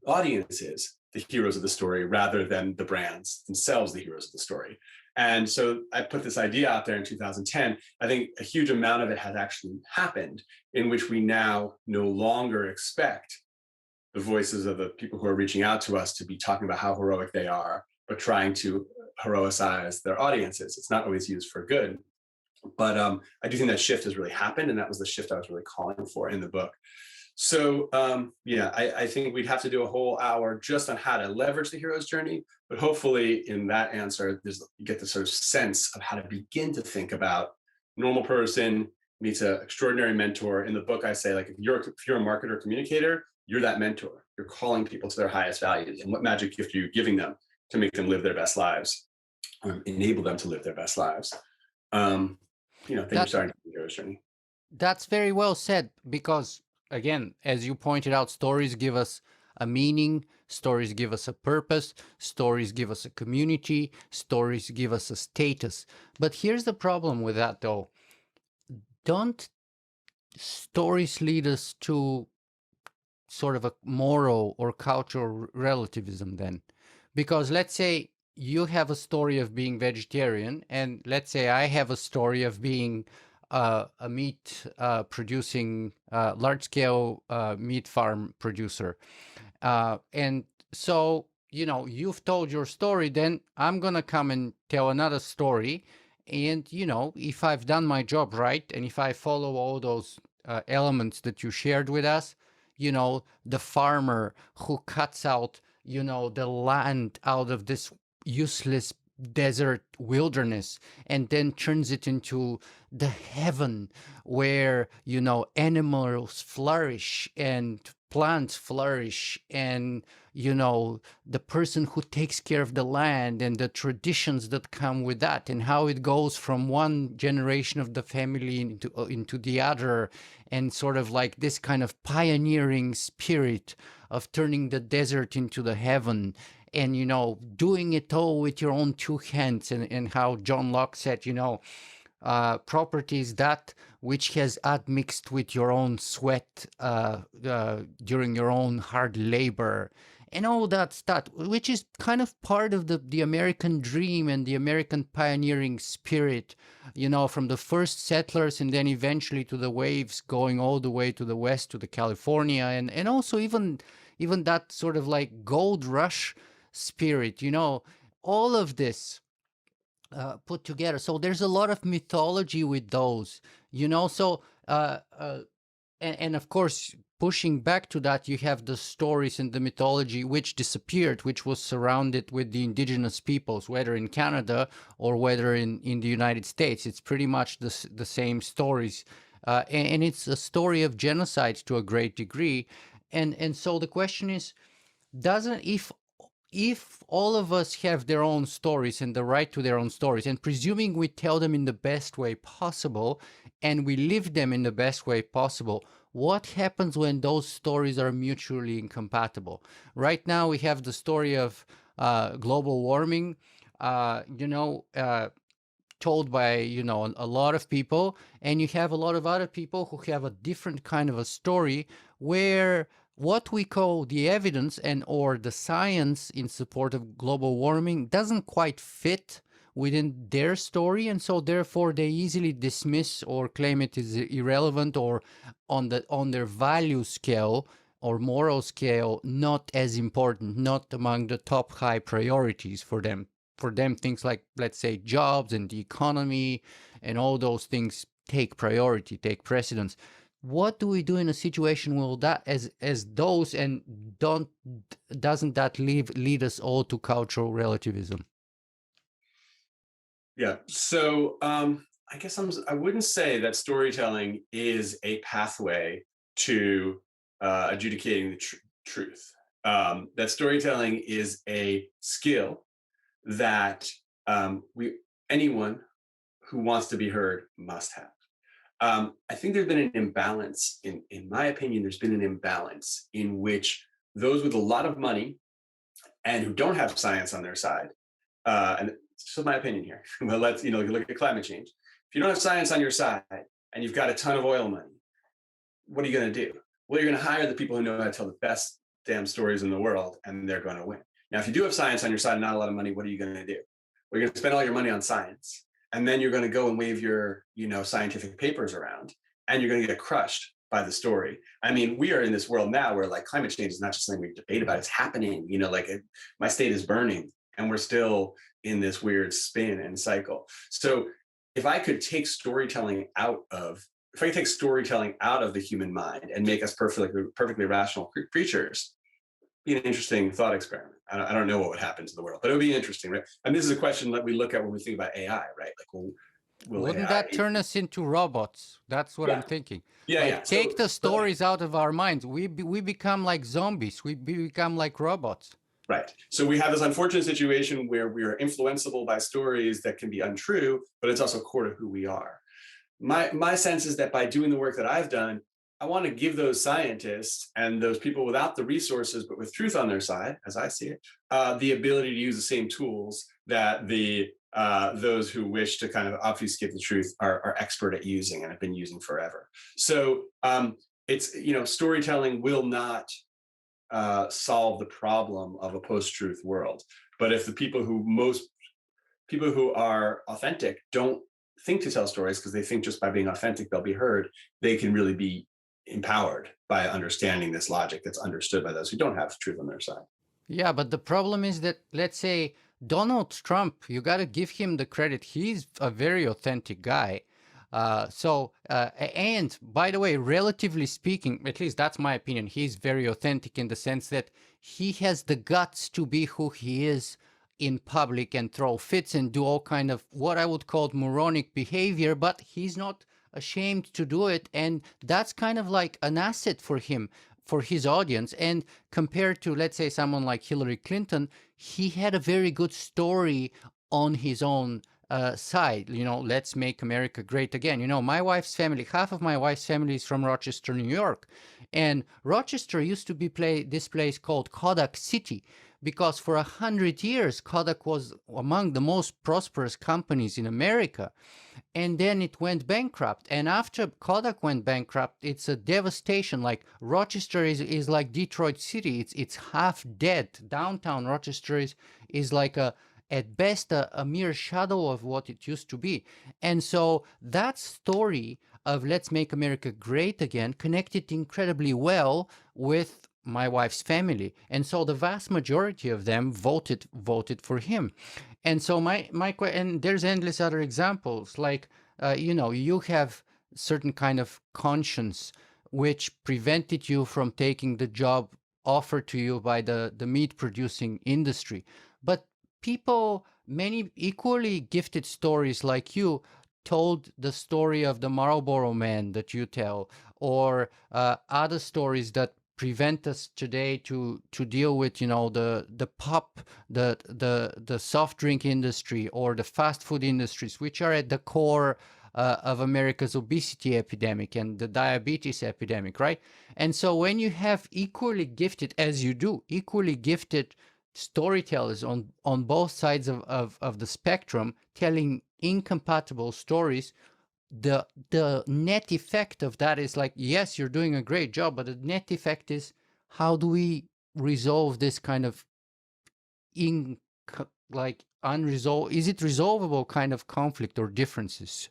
audiences the heroes of the story rather than the brands themselves the heroes of the story. And so I put this idea out there in 2010. I think a huge amount of it has actually happened, in which we now no longer expect the voices of the people who are reaching out to us to be talking about how heroic they are, but trying to heroicize their audiences. It's not always used for good. But I do think that shift has really happened, and that was the shift I was really calling for in the book. So yeah, I think we'd have to do a whole hour just on how to leverage the hero's journey. But hopefully in that answer, you get the sort of sense of how to begin to think about normal person meets an extraordinary mentor. In the book, I say, like, if you're a marketer communicator, you're that mentor. You're calling people to their highest values. And what magic gift are you giving them to make them live their best lives, or enable them to live their best lives? Then you're starting the hero's journey. That's very well said, because again, as you pointed out, stories give us a meaning, stories give us a purpose, stories give us a community, stories give us a status. But here's the problem with that, though. Don't stories lead us to sort of a moral or cultural relativism then? Because let's say you have a story of being vegetarian, and let's say I have a story of being a meat producing, large-scale meat farm producer. And so, you've told your story, then I'm going to come and tell another story. And, if I've done my job right, and if I follow all those elements that you shared with us, the farmer who cuts out, the land out of this useless desert wilderness and then turns it into the heaven where, animals flourish and plants flourish, and, the person who takes care of the land and the traditions that come with that, and how it goes from one generation of the family into the other, and sort of like this kind of pioneering spirit of turning the desert into the heaven, and doing it all with your own two hands, and how John Locke said, property is that which has admixed with your own sweat during your own hard labor, and all that stuff, which is kind of part of the American dream and the American pioneering spirit, from the first settlers and then eventually to the waves going all the way to the west to the California, and also even that sort of like gold rush spirit, all of this put together. So there's a lot of mythology with those, so and of course, pushing back to that, you have the stories and the mythology which disappeared, which was surrounded with the indigenous peoples, whether in Canada or whether in the United States. It's pretty much the same stories, and it's a story of genocide to a great degree. And so the question is, doesn't if all of us have their own stories and the right to their own stories, and presuming we tell them in the best way possible and we live them in the best way possible, what happens when those stories are mutually incompatible? Right now we have the story of global warming, told by a lot of people, and you have a lot of other people who have a different kind of a story, where what we call the evidence and or the science in support of global warming doesn't quite fit within their story, and so therefore they easily dismiss or claim it is irrelevant, or on their value scale or moral scale not as important, not among the top high priorities for them. For them, things like, let's say, jobs and the economy and all those things take priority, take precedence. What do we do in a situation where that as those, and doesn't that lead us all to cultural relativism? Yeah. So I guess I wouldn't say that storytelling is a pathway to adjudicating the truth. That storytelling is a skill that we anyone who wants to be heard must have. I think there's been an imbalance in my opinion. There's been an imbalance in which those with a lot of money and who don't have science on their side, and it's just my opinion here. But let's look at climate change. If you don't have science on your side and you've got a ton of oil money, what are you going to do? Well, you're going to hire the people who know how to tell the best damn stories in the world, and they're going to win. Now, if you do have science on your side and not a lot of money, what are you going to do? Well, you're going to spend all your money on science, and then you're going to go and wave your scientific papers around, and you're going to get crushed by the story. I mean, we are in this world now where like climate change is not just something we debate about; it's happening. My state is burning, and we're still in this weird spin and cycle. So, if I could take storytelling out of the human mind and make us perfectly rational creatures, be an interesting thought experiment. I don't know what would happen to the world, but it would be interesting, right? And this is a question that we look at when we think about AI, right? Like, will Wouldn't AI? that turn us into robots? That's what I'm Yeah, thinking. yeah, Like, yeah. take the So stories out of our minds. We become like zombies. We become like robots. right. So we have this unfortunate situation where we are influenceable by stories that can be untrue, but it's also core to who we are. My sense is that by doing the work that I've done, I want to give those scientists and those people without the resources but with truth on their side, as I see it, the ability to use the same tools that those who wish to kind of obfuscate the truth are expert at using and have been using forever. So it's storytelling will not solve the problem of a post-truth world, but if the people who are authentic don't think to tell stories because they think just by being authentic they'll be heard, they can really be empowered by understanding this logic that's understood by those who don't have truth on their side. Yeah, but the problem is that, let's say, Donald Trump, you got to give him the credit. He's a very authentic guy. And by the way, relatively speaking, at least that's my opinion, he's very authentic in the sense that he has the guts to be who he is in public and throw fits and do all kind of what I would call moronic behavior, but he's not ashamed to do it. And that's kind of like an asset for him, for his audience. And compared to, let's say, someone like Hillary Clinton, he had a very good story on his own side. Let's make America great again. My wife's family, half of my wife's family is from Rochester, New York. And Rochester used to be this place called Kodak City, because for 100 years, Kodak was among the most prosperous companies in America. And then it went bankrupt. And after Kodak went bankrupt, it's a devastation. Like Rochester is like Detroit City. It's half dead. Downtown Rochester is like at best a mere shadow of what it used to be. And so that story of let's make America great again connected incredibly well with my wife's family. And so the vast majority of them voted for him. And so and there's endless other examples, like you have certain kind of conscience which prevented you from taking the job offered to you by the meat producing industry. But many equally gifted stories like you told the story of the Marlboro Man that you tell, or other stories that prevent us today to deal with the pop, the soft drink industry or the fast food industries, which are at the core of America's obesity epidemic and the diabetes epidemic, right? And so when you have equally gifted, as you do, equally gifted storytellers on both sides of the spectrum telling incompatible stories, the net effect of that is like, yes, you're doing a great job, but the net effect is, how do we resolve this kind of unresolved, is it resolvable kind of conflict or differences?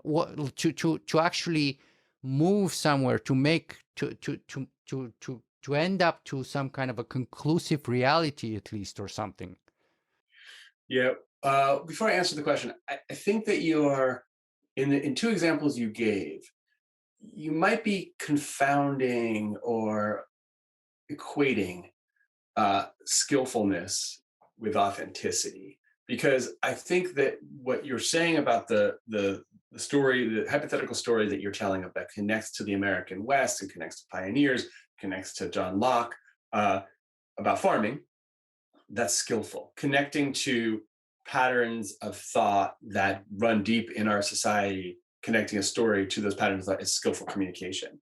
What to actually move somewhere, to make to end up to some kind of a conclusive reality, at least, or something. Yeah. Before I answer the question, I think that you are in two examples you gave, you might be confounding or equating skillfulness with authenticity, because I think that what you're saying about the story, the hypothetical story that you're telling of that connects to the American West and connects to pioneers, connects to John Locke, about farming, that's skillful. Connecting to patterns of thought that run deep in our society, connecting a story to those patterns of thought is skillful communication.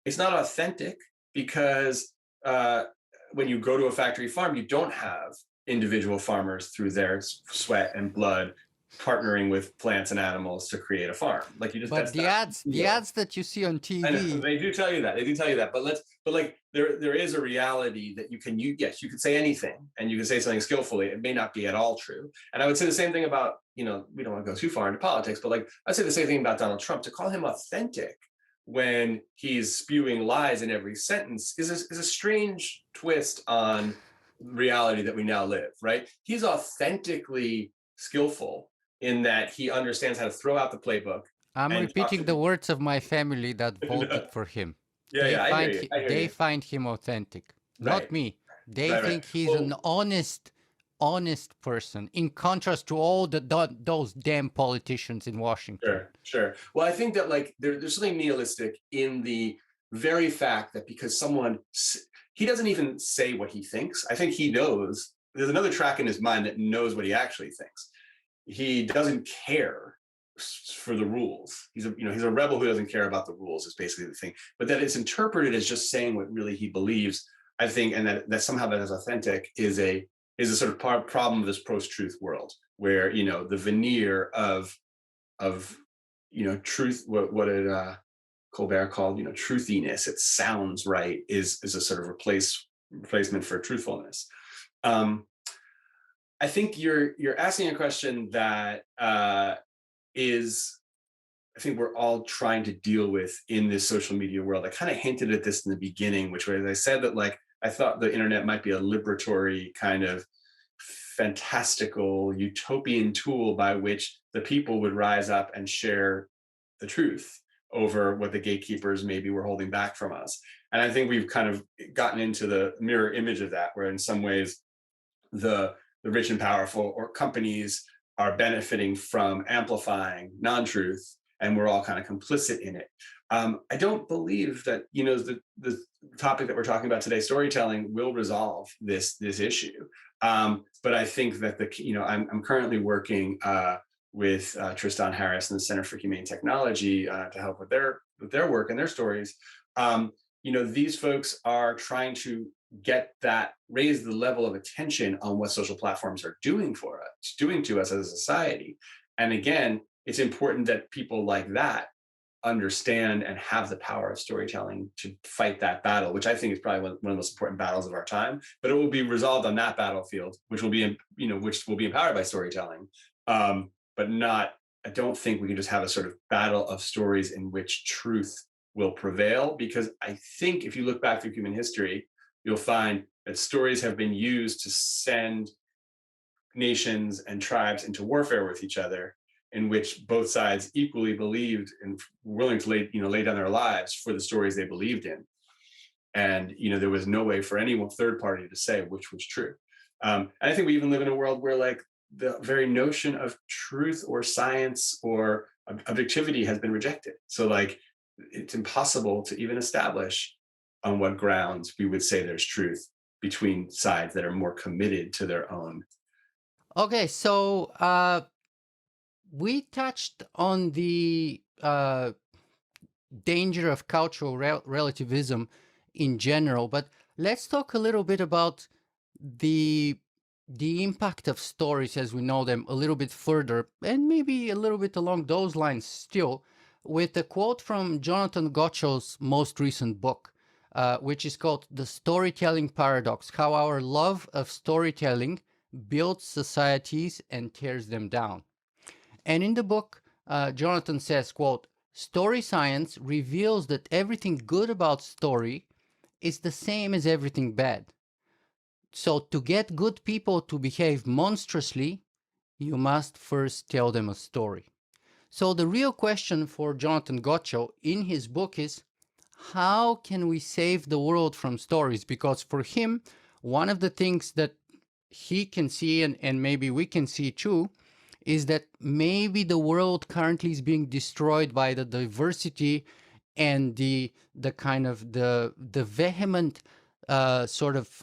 It's not authentic because when you go to a factory farm, you don't have individual farmers through their sweat and blood partnering with plants and animals to create a farm. Like you just, But the ads that you see on I know, TV, they do tell you that. They do tell you that. But like there is a reality that yes, you can say anything and you can say something skillfully. It may not be at all true. And I would say the same thing about, we don't want to go too far into politics, but like I'd say the same thing about Donald Trump. To call him authentic when he's spewing lies in every sentence is a strange twist on reality that we now live, right? He's authentically skillful in that he understands how to throw out the playbook. I'm And repeating the words of my family that voted for him. I hear you. They find him authentic, not Right. me. They Right. think he's an honest person, in contrast to all those damn politicians in Washington. Sure. Well, I think that like there's something nihilistic in the very fact that because he doesn't even say what he thinks. I think he knows. There's another track in his mind that knows what he actually thinks. He doesn't care for the rules. He's a rebel who doesn't care about the rules is basically the thing. But that it's interpreted as just saying what really he believes, I think, and that somehow that is authentic is a sort of problem of this post-truth world where the veneer of truth, what did Colbert called truthiness, it sounds right, is a sort of replacement for truthfulness. I think you're asking a question that is, I think we're all trying to deal with in this social media world. I kind of hinted at this in the beginning, which was I said that like I thought the internet might be a liberatory kind of fantastical utopian tool by which the people would rise up and share the truth over what the gatekeepers maybe were holding back from us. And I think we've kind of gotten into the mirror image of that, where in some ways the rich and powerful or companies are benefiting from amplifying non-truth, and we're all kind of complicit in it. I don't believe that the topic that we're talking about today, storytelling, will resolve this issue. But I think that I'm currently working with Tristan Harris and the Center for Humane Technology to help with their work and their stories. These folks are trying to raise the level of attention on what social platforms are doing to us as a society. And again, it's important that people like that understand and have the power of storytelling to fight that battle, which I think is probably one of the most important battles of our time. But it will be resolved on that battlefield, which will be empowered by storytelling. But I don't think we can just have a sort of battle of stories in which truth will prevail, because I think if you look back through human history, you'll find that stories have been used to send nations and tribes into warfare with each other, in which both sides equally believed and were willing to lay down their lives for the stories they believed in. And there was no way for any third party to say which was true. And I think we even live in a world where like the very notion of truth or science or objectivity has been rejected. So like it's impossible to even establish on what grounds we would say there's truth between sides that are more committed to their own. Okay, so we touched on the danger of cultural relativism in general, but let's talk a little bit about the impact of stories as we know them a little bit further, and maybe a little bit along those lines still, with a quote from Jonathan Gottschall's most recent book, which is called The Storytelling Paradox: How Our Love of Storytelling Builds Societies and Tears Them Down. And in the book, Jonathan says, quote, "Story science reveals that everything good about story is the same as everything bad. So to get good people to behave monstrously, you must first tell them a story." So the real question for Jonathan Gottschall in his book is, how can we save the world from stories? Because for him, one of the things that he can see, and maybe we can see too, is that maybe the world currently is being destroyed by the diversity and the kind of the vehement sort of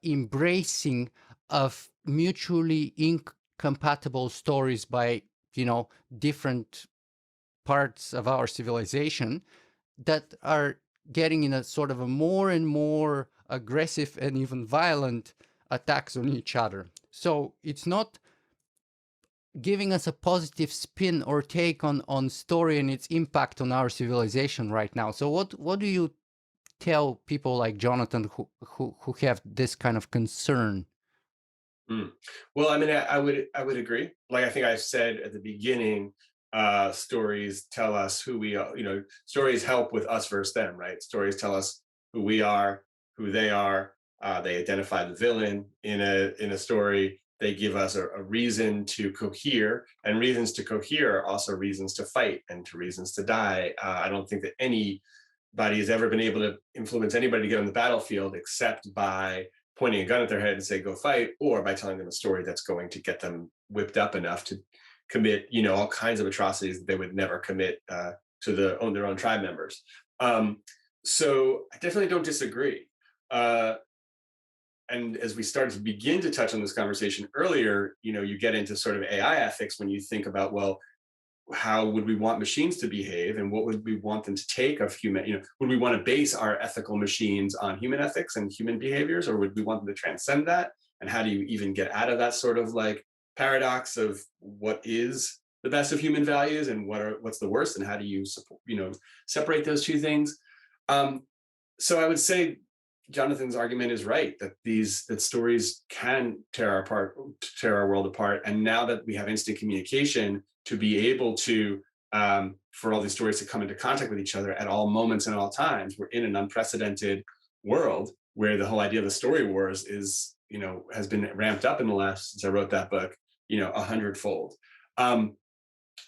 embracing of mutually incompatible stories by, you know, different parts of our civilization that are getting in a sort of a more and more aggressive and even violent attacks on each other. So it's not giving us a positive spin or take on story and its impact on our civilization right now. So what do you tell people like Jonathan who have this kind of concern? Mm. Well, I mean, I would agree. Like I think I said at the beginning, stories tell us who we are. You know, stories help with us versus them, right? Stories tell us who we are, who they are. They identify the villain in a story. They give us a reason to cohere, and reasons to cohere are also reasons to fight and to reasons to die. I don't think that anybody has ever been able to influence anybody to get on the battlefield except by pointing a gun at their head and say go fight, or by telling them a story that's going to get them whipped up enough to commit, you know, all kinds of atrocities that they would never commit to their own tribe members. So I definitely don't disagree. uh, and as we started to begin to touch on this conversation earlier, you know, you get into sort of AI ethics when you think about, well, how would we want machines to behave, and what would we want them to take of human, you know, would we want to base our ethical machines on human ethics and human behaviors, or would we want them to transcend that? And how do you even get out of that sort of like paradox of what is the best of human values and what's the worst, and how do you support, you know, separate those two things? um, so I would say Jonathan's argument is right, that that stories can tear our world apart. And now that we have instant communication, to be able to for all these stories to come into contact with each other at all moments and all times, we're in an unprecedented world where the whole idea of the story wars is, you know, has been ramped up in the last, since I wrote that book, you know, 100-fold. I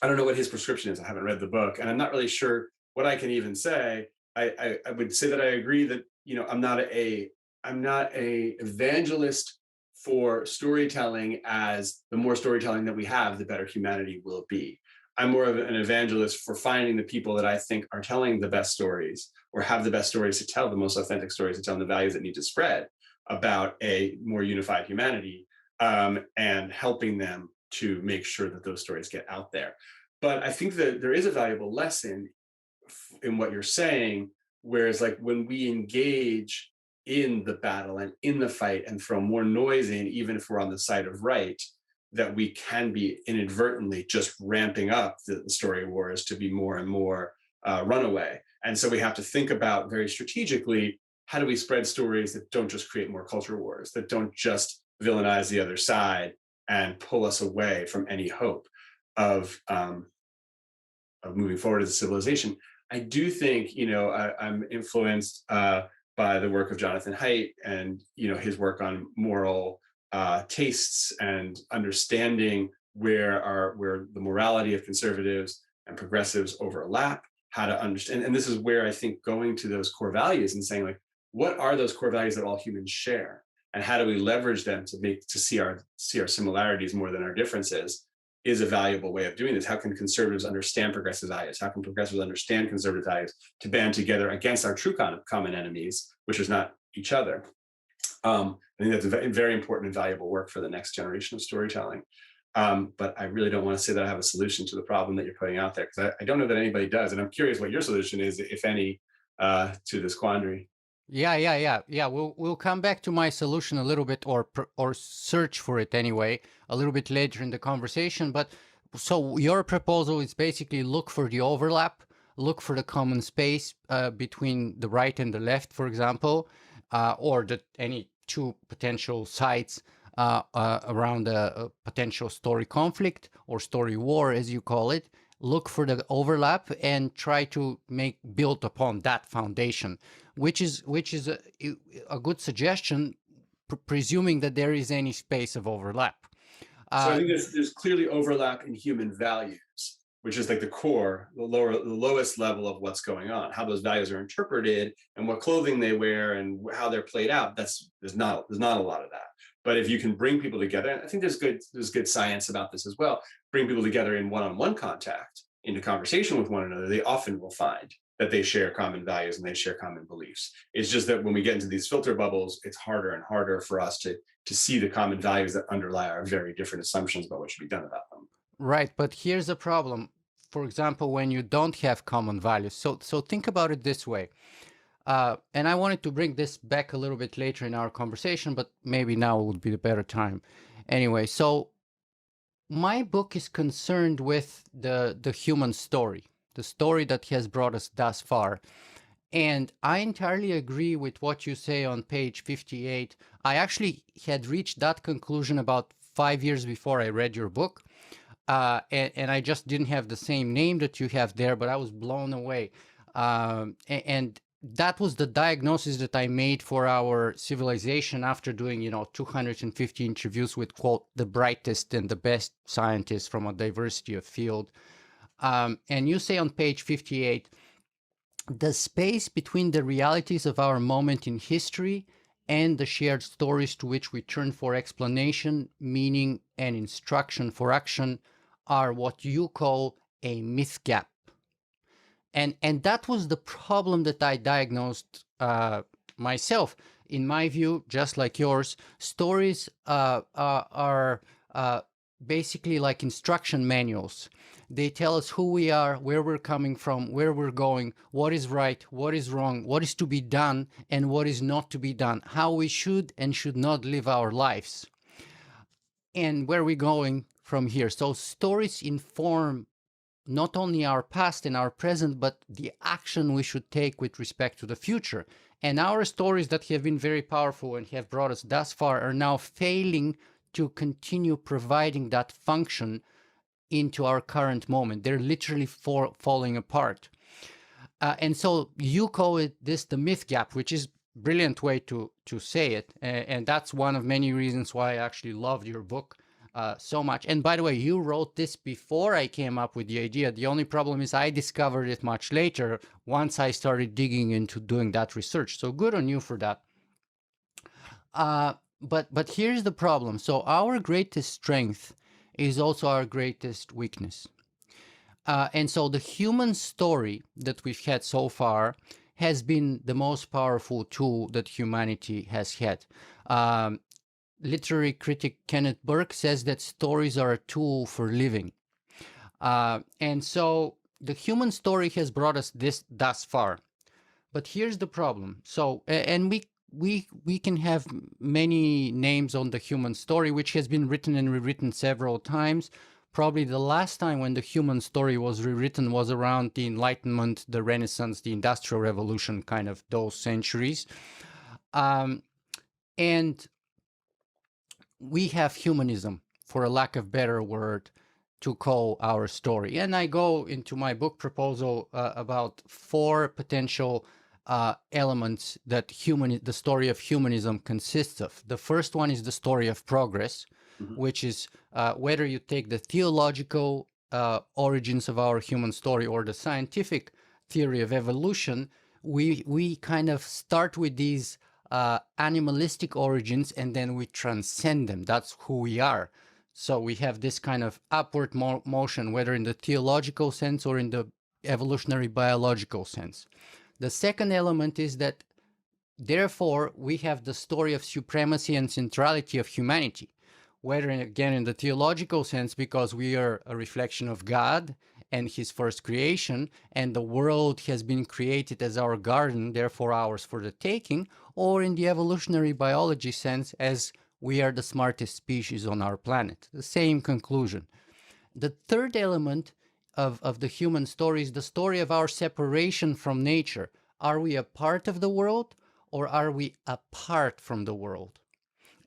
don't know what his prescription is. I haven't read the book, and I'm not really sure what I can even say. I would say that I agree that, you know, I'm not a evangelist for storytelling, as the more storytelling that we have, the better humanity will be. I'm more of an evangelist for finding the people that I think are telling the best stories, or have the best stories to tell, the most authentic stories to tell, and the values that need to spread about a more unified humanity, and helping them to make sure that those stories get out there. But I think that there is a valuable lesson in what you're saying, whereas like when we engage in the battle and in the fight and throw more noise in, even if we're on the side of right, that we can be inadvertently just ramping up the story wars to be more and more runaway. And so we have to think about very strategically, how do we spread stories that don't just create more culture wars, that don't just villainize the other side and pull us away from any hope of moving forward as a civilization. I do think, you know, I'm influenced by the work of Jonathan Haidt, and, you know, his work on moral tastes and understanding where the morality of conservatives and progressives overlap, how to understand. And this is where I think going to those core values and saying, like, what are those core values that all humans share, and how do we leverage them to see our similarities more than our differences, is a valuable way of doing this. How can conservatives understand progressive values? How can progressives understand conservative values to band together against our true common enemies, which is not each other? I think that's a very important and valuable work for the next generation of storytelling. But I really don't want to say that I have a solution to the problem that you're putting out there, because I don't know that anybody does. And I'm curious what your solution is, if any, to this quandary. Yeah. We'll come back to my solution a little bit, or search for it anyway, a little bit later in the conversation. But so your proposal is basically look for the overlap, look for the common space between the right and the left, for example, or any two potential sides around a potential story conflict or story war, as you call it. Look for the overlap and try to build upon that foundation, which is a good suggestion, presuming that there is any space of overlap. So I think there's clearly overlap in human values, which is like the core, the lowest level of what's going on. How those values are interpreted and what clothing they wear and how they're played out. There's not a lot of that. But if you can bring people together, and I think there's good science about this as well, bring people together in one-on-one contact, into conversation with one another, they often will find that they share common values and they share common beliefs. It's just that when we get into these filter bubbles, it's harder and harder for us to see the common values that underlie our very different assumptions about what should be done about them. Right, but here's the problem. For example, when you don't have common values. So think about it this way. And I wanted to bring this back a little bit later in our conversation, but maybe now would be the better time. Anyway, so my book is concerned with the human story, the story that has brought us thus far. And I entirely agree with what you say on page 58. I actually had reached that conclusion about 5 years before I read your book. And I just didn't have the same name that you have there, but I was blown away. And that was the diagnosis that I made for our civilization after doing, 250 interviews with, quote, the brightest and the best scientists from a diversity of field. And you say on page 58, the space between the realities of our moment in history and the shared stories to which we turn for explanation, meaning, and instruction for action are what you call a myth gap. And that was the problem that I diagnosed myself. In my view, just like yours, stories are basically like instruction manuals. They tell us who we are, where we're coming from, where we're going, what is right, what is wrong, what is to be done, and what is not to be done, how we should and should not live our lives, and where we're going from here. So stories inform not only our past and our present, but the action we should take with respect to the future. And our stories that have been very powerful and have brought us thus far are now failing to continue providing that function into our current moment. They're literally falling apart. And so you call it the myth gap, which is a brilliant way to say it. And that's one of many reasons why I actually loved your book so much. And by the way, you wrote this before I came up with the idea. The only problem is I discovered it much later once I started digging into doing that research. So good on you for that. But here's the problem. So our greatest strength is also our greatest weakness. And so the human story that we've had so far has been the most powerful tool that humanity has had. Literary critic Kenneth Burke says that stories are a tool for living. And so the human story has brought us thus far. But here's the problem. So, and we can have many names on the human story, which has been written and rewritten several times. Probably the last time when the human story was rewritten was around the Enlightenment, the Renaissance, the Industrial Revolution, kind of those centuries. And we have humanism, for a lack of better word, to call our story. And I go into my book proposal about 4 potential elements that the story of humanism consists of. The first one is the story of progress, which is whether you take the theological origins of our human story or the scientific theory of evolution, we kind of start with these animalistic origins and then we transcend them. That's who we are. So we have this kind of upward motion, whether in the theological sense or in the evolutionary biological sense. The second element is that, therefore, we have the story of supremacy and centrality of humanity, whether, again, in the theological sense, because we are a reflection of God and his first creation, and the world has been created as our garden, therefore ours for the taking, or in the evolutionary biology sense, as we are the smartest species on our planet. The same conclusion. The third element of the human story is the story of our separation from nature. Are we a part of the world or are we apart from the world?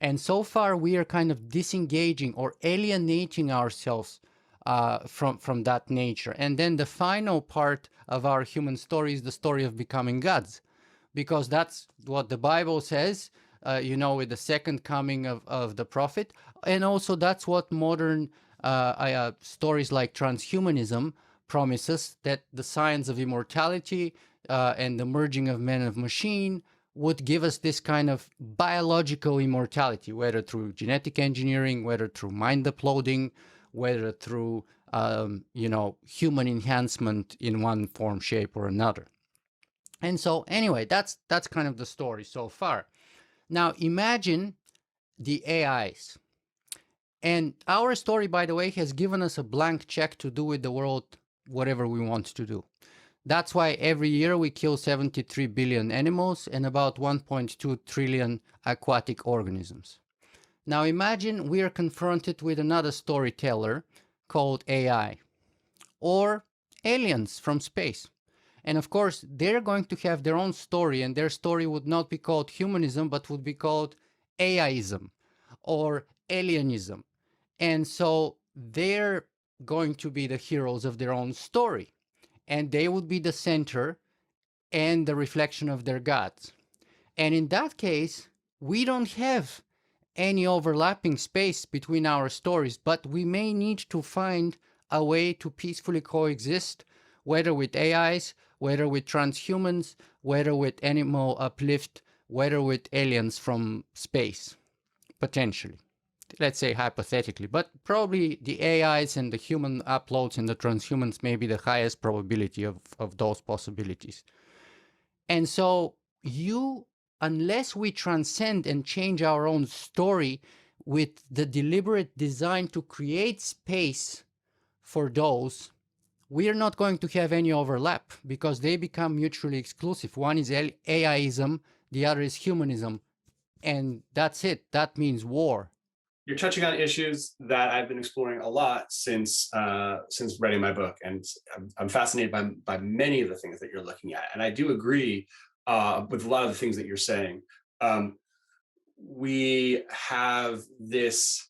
And so far we are kind of disengaging or alienating ourselves from that nature. And then the final part of our human story is the story of becoming gods, because that's what the Bible says, with the second coming of the prophet. And also that's what modern stories like transhumanism promises that the science of immortality and the merging of man and machine would give us this kind of biological immortality, whether through genetic engineering, whether through mind uploading, whether through human enhancement in one form, shape, or another. And so, anyway, that's kind of the story so far. Now, imagine the AIs. And our story, by the way, has given us a blank check to do with the world whatever we want to do. That's why every year we kill 73 billion animals and about 1.2 trillion aquatic organisms. Now imagine we are confronted with another storyteller called AI or aliens from space. And of course, they're going to have their own story, and their story would not be called humanism, but would be called AIism or alienism. And so they're going to be the heroes of their own story, and they would be the center and the reflection of their gods. And in that case, we don't have any overlapping space between our stories, but we may need to find a way to peacefully coexist, whether with AIs, whether with transhumans, whether with animal uplift, whether with aliens from space, potentially. Let's say hypothetically, but probably the AIs and the human uploads and the transhumans may be the highest probability of those possibilities. And so unless we transcend and change our own story with the deliberate design to create space for those, we are not going to have any overlap because they become mutually exclusive. One is AIism, the other is humanism. And that's it. That means war. You're touching on issues that I've been exploring a lot since writing my book, and I'm fascinated by many of the things that you're looking at. And I do agree with a lot of the things that you're saying. We have this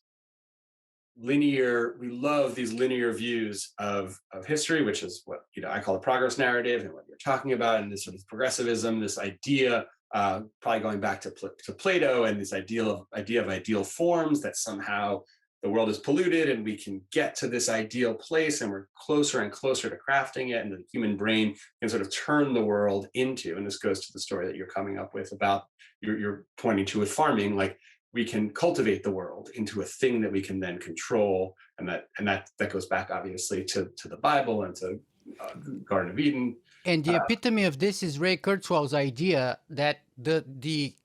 we love these linear views of history, which is what I call the progress narrative, and what you're talking about, and this sort of progressivism, this idea, probably going back to Plato, and this idea of ideal forms, that somehow the world is polluted and we can get to this ideal place, and we're closer and closer to crafting it, and the human brain can sort of turn the world into, and this goes to the story that you're coming up with about, you're pointing to with farming, like we can cultivate the world into a thing that we can then control, and that goes back obviously to the Bible and to Garden of Eden. And the epitome of this is Ray Kurzweil's idea that the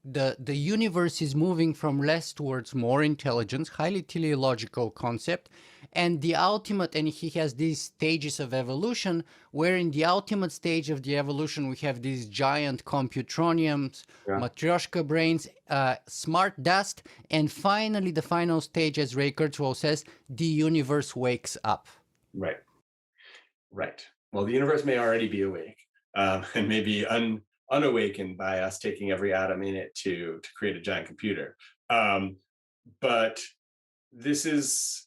universe is moving from less towards more intelligence, highly teleological concept, and the ultimate, and he has these stages of evolution, where in the ultimate stage of the evolution we have these giant computroniums, matryoshka brains, smart dust, and finally the final stage, as Ray Kurzweil says, the universe wakes up. Right. Well, the universe may already be awake, and may be unawakened by us taking every atom in it to create a giant computer. But this is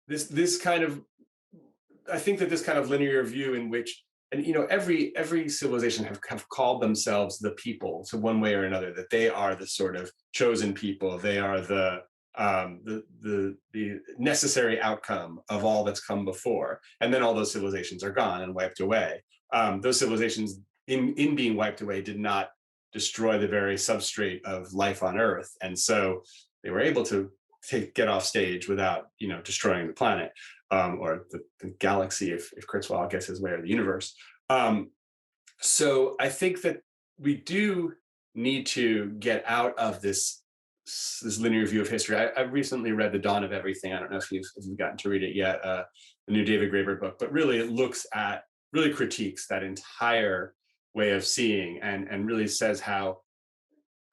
this kind of, I think that this kind of linear view in which, and every civilization have called themselves the people, so one way or another, that they are the sort of chosen people, they are the necessary outcome of all that's come before, and then all those civilizations are gone and wiped away. Those civilizations, in being wiped away, did not destroy the very substrate of life on Earth, and so they were able to get off stage without destroying the planet, or the galaxy, if Kurzweil gets his way, or the universe. So I think that we do need to get out of this linear view of history. I recently read The Dawn of Everything. I don't know if you've gotten to read it yet, the new David Graeber book, but really it really critiques that entire way of seeing, and really says how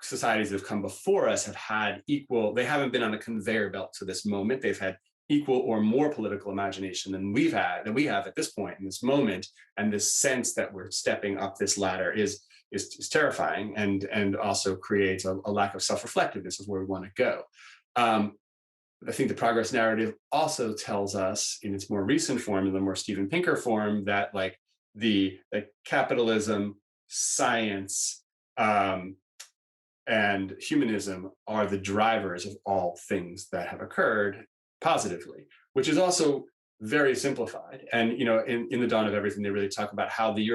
societies that have come before us have had they haven't been on a conveyor belt to this moment. They've had equal or more political imagination than we have at this point in this moment, and this sense that we're stepping up this ladder is terrifying, and also creates a lack of self-reflectiveness of where we want to go. I think the progress narrative also tells us, in its more recent form, in the more Steven Pinker form, that like the capitalism, science, and humanism are the drivers of all things that have occurred positively, which is also very simplified. And in the dawn of everything, they really talk about how the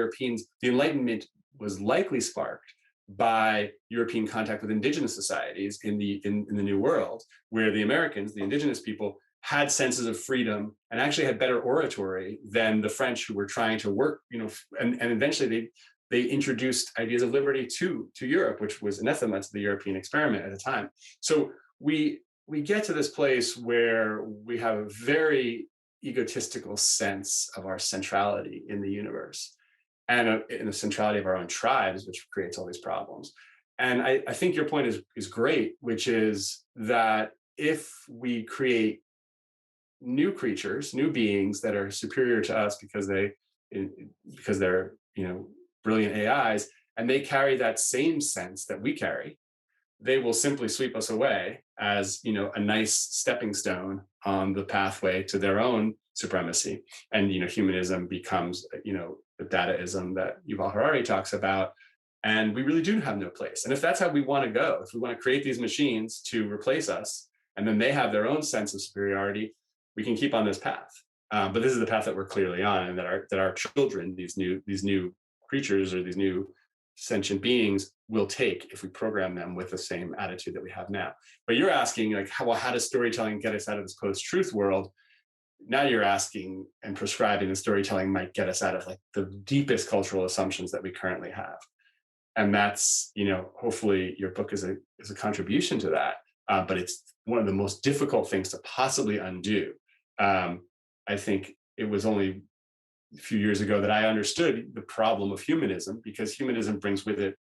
Enlightenment was likely sparked by European contact with indigenous societies in the New World, where the Americans, the indigenous people, had senses of freedom and actually had better oratory than the French, who were trying to work, and eventually they introduced ideas of liberty to Europe, which was anathema to the European experiment at the time. So we get to this place where we have a very egotistical sense of our centrality in the universe, and in the centrality of our own tribes, which creates all these problems. And I think your point is great, which is that if we create new creatures, new beings that are superior to us because they're brilliant AIs, and they carry that same sense that we carry, they will simply sweep us away as a nice stepping stone on the pathway to their own supremacy. And humanism becomes the dataism that Yuval Harari talks about. And we really do have no place. And if that's how we want to go, if we want to create these machines to replace us, and then they have their own sense of superiority, we can keep on this path. But this is the path that we're clearly on, and that our children, these new creatures, or these new sentient beings, will take if we program them with the same attitude that we have now. But you're asking, like, how does storytelling get us out of this post-truth world? Now you're asking and prescribing that storytelling might get us out of, like, the deepest cultural assumptions that we currently have. And that's, hopefully your book is a contribution to that. But it's one of the most difficult things to possibly undo. I think it was only a few years ago that I understood the problem of humanism, because humanism brings with it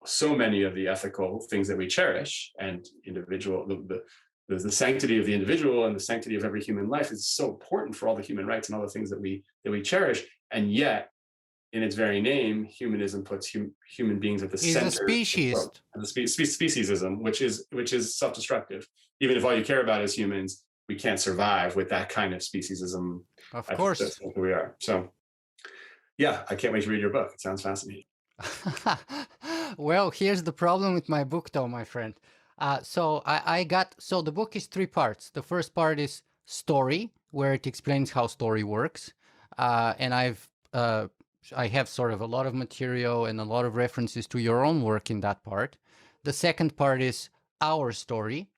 so many of the ethical things that we cherish, and the sanctity of the individual and the sanctity of every human life is so important for all the human rights and all the things that we cherish. And yet, in its very name, humanism puts human beings at the He's a center of speciesist. the speciesism, which is self-destructive. Even if all you care about is humans, we can't survive with that kind of speciesism. Of I think course. that's who we are. So, yeah, I can't wait to read your book. It sounds fascinating. Well, here's the problem with my book, though, my friend. So the book is 3 parts. The first part is story, where it explains how story works. And I have sort of a lot of material and a lot of references to your own work in that part. The second part is our story,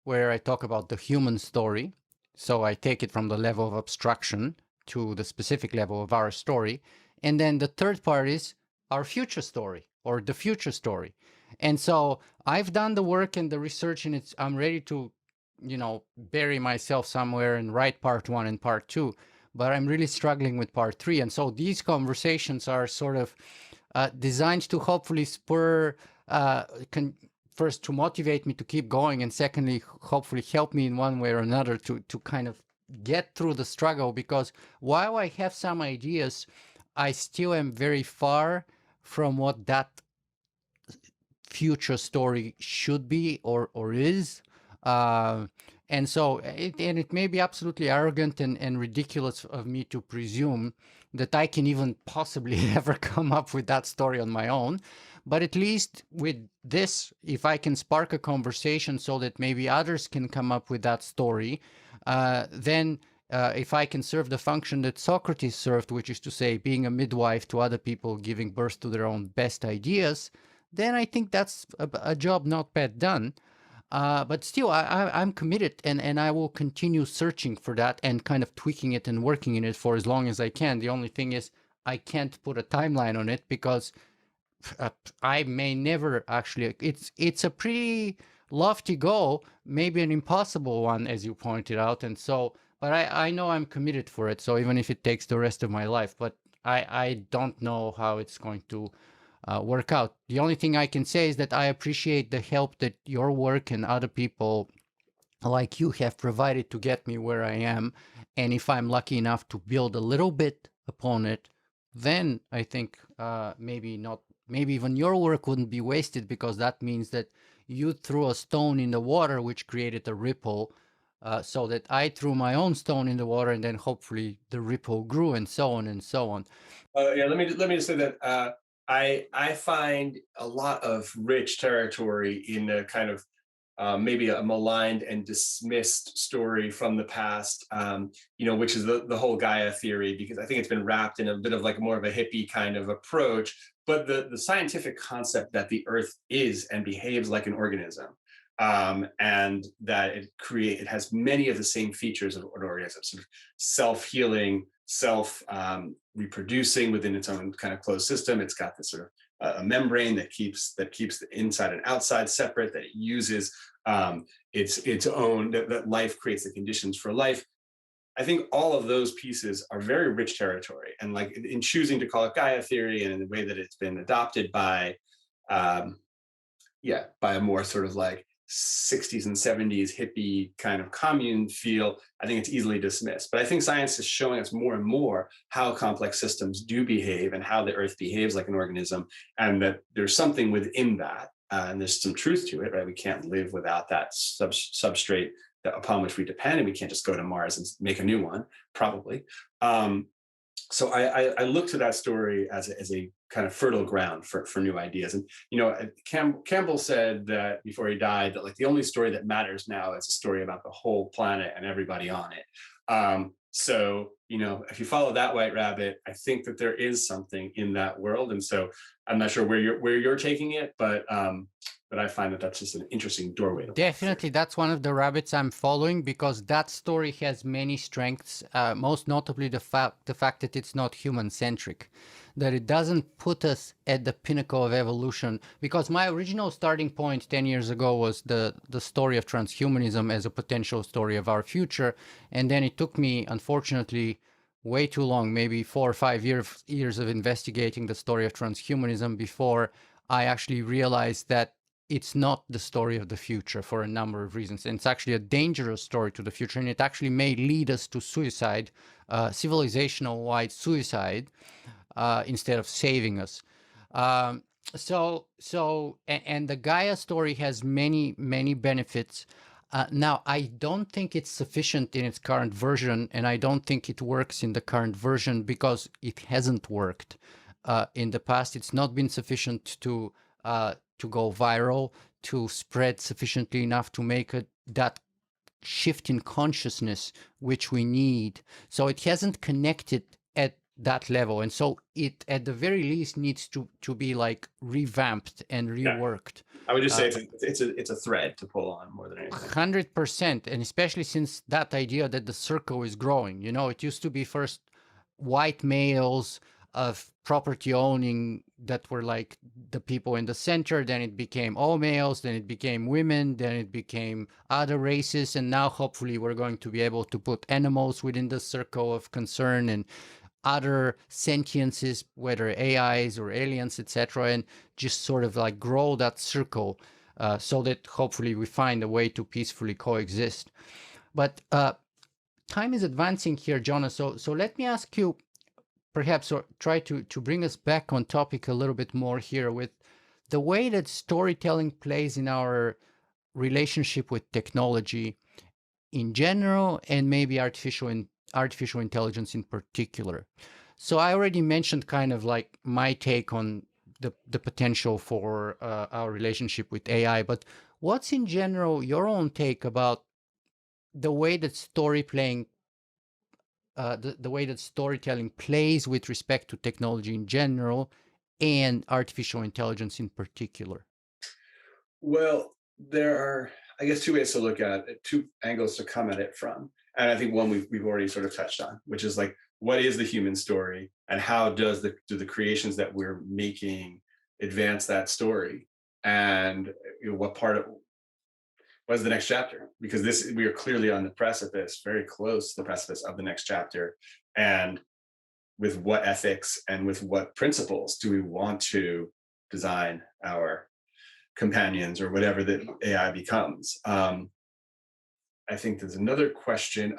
where I talk about the human story. So I take it from the level of abstraction to the specific level of our story. And then the third part is our future story, or the future story. And so I've done the work and the research, and I'm ready to, bury myself somewhere and write part 1 and part 2. But I'm really struggling with part 3. And so these conversations are sort of designed to hopefully spur, first, to motivate me to keep going, and secondly, hopefully help me in one way or another to kind of get through the struggle. Because while I have some ideas, I still am very far from what that future story should be or is. And so it may be absolutely arrogant and ridiculous of me to presume that I can even possibly ever come up with that story on my own. But at least with this, if I can spark a conversation so that maybe others can come up with that story, then if I can serve the function that Socrates served, which is to say being a midwife to other people, giving birth to their own best ideas, then I think that's a job not bad done. But still, I'm committed, and I will continue searching for that and kind of tweaking it and working in it for as long as I can. The only thing is I can't put a timeline on it, because I may never actually. It's a pretty lofty goal, maybe an impossible one, as you pointed out. And so, but I know I'm committed for it. So even if it takes the rest of my life, but I don't know how it's going to work out. The only thing I can say is that I appreciate the help that your work and other people like you have provided to get me where I am. And if I'm lucky enough to build a little bit upon it, then I think maybe even your work wouldn't be wasted, because that means that you threw a stone in the water, which created a ripple, so that I threw my own stone in the water, and then hopefully the ripple grew, and so on and so on. Yeah, let me just say that I find a lot of rich territory in the kind of maybe a maligned and dismissed story from the past, which is the whole Gaia theory, because I think it's been wrapped in a bit of like more of a hippie kind of approach. But the scientific concept that the Earth is and behaves like an organism, and that it has many of the same features of an organism, sort of self-healing, reproducing within its own kind of closed system. It's got this sort of a membrane that keeps the inside and outside separate, that it uses its own, that life creates the conditions for life. I think all of those pieces are very rich territory, and like in choosing to call it Gaia theory and in the way that it's been adopted by by a more sort of like 60s and 70s hippie kind of commune feel, I think it's easily dismissed. But I think science is showing us more and more how complex systems do behave and how the Earth behaves like an organism, and that there's something within that, and there's some truth to it, right? We can't live without that substrate upon which we depend, and we can't just go to Mars and make a new one, probably. So I look to that story as a kind of fertile ground for new ideas. And Campbell said that before he died, that like the only story that matters now is a story about the whole planet and everybody on it. So if you follow that white rabbit, I think that there is something in that world. And so I'm not sure where you're taking it, but I find that that's just an interesting doorway. Definitely, that's one of the rabbits I'm following, because that story has many strengths, most notably the fact that it's not human-centric, that it doesn't put us at the pinnacle of evolution. Because my original starting point 10 years ago was the story of transhumanism as a potential story of our future. And then it took me, unfortunately, way too long, maybe 4 or 5 years of investigating the story of transhumanism before I actually realized that it's not the story of the future for a number of reasons. And it's actually a dangerous story to the future, and it actually may lead us to suicide, civilizational-wide suicide, instead of saving us. And the Gaia story has many, many benefits. Now, I don't think it's sufficient in its current version, and I don't think it works in the current version because it hasn't worked. In the past, it's not been sufficient to go viral, to spread sufficiently enough to make that shift in consciousness which we need. So it hasn't connected at that level, and so it at the very least needs to be like revamped and reworked. Yeah. I would just say it's a thread to pull on more than anything. 100%, and especially since that idea that the circle is growing. It used to be first white males of property owning that were like the people in the center, then it became all males, then it became women, then it became other races, and now hopefully we're going to be able to put animals within the circle of concern and other sentiences, whether AIs or aliens, etc., and just sort of like grow that circle, so that hopefully we find a way to peacefully coexist. But time is advancing here, Jonah, so let me ask you, perhaps, or try to bring us back on topic a little bit more here, with the way that storytelling plays in our relationship with technology in general, and maybe artificial intelligence in particular. So I already mentioned kind of like my take on the potential for our relationship with AI, but what's in general your own take about the way that the way that storytelling plays with respect to technology in general and artificial intelligence in particular? Well, there are, I guess, two ways to look at it, two angles to come at it from. And I think one we've already sort of touched on, which is like, what is the human story, and how do the creations that we're making advance that story? And what is the next chapter? Because we are clearly on the precipice, very close to the precipice of the next chapter. And with what ethics and with what principles do we want to design our companions or whatever the AI becomes? I think there's another question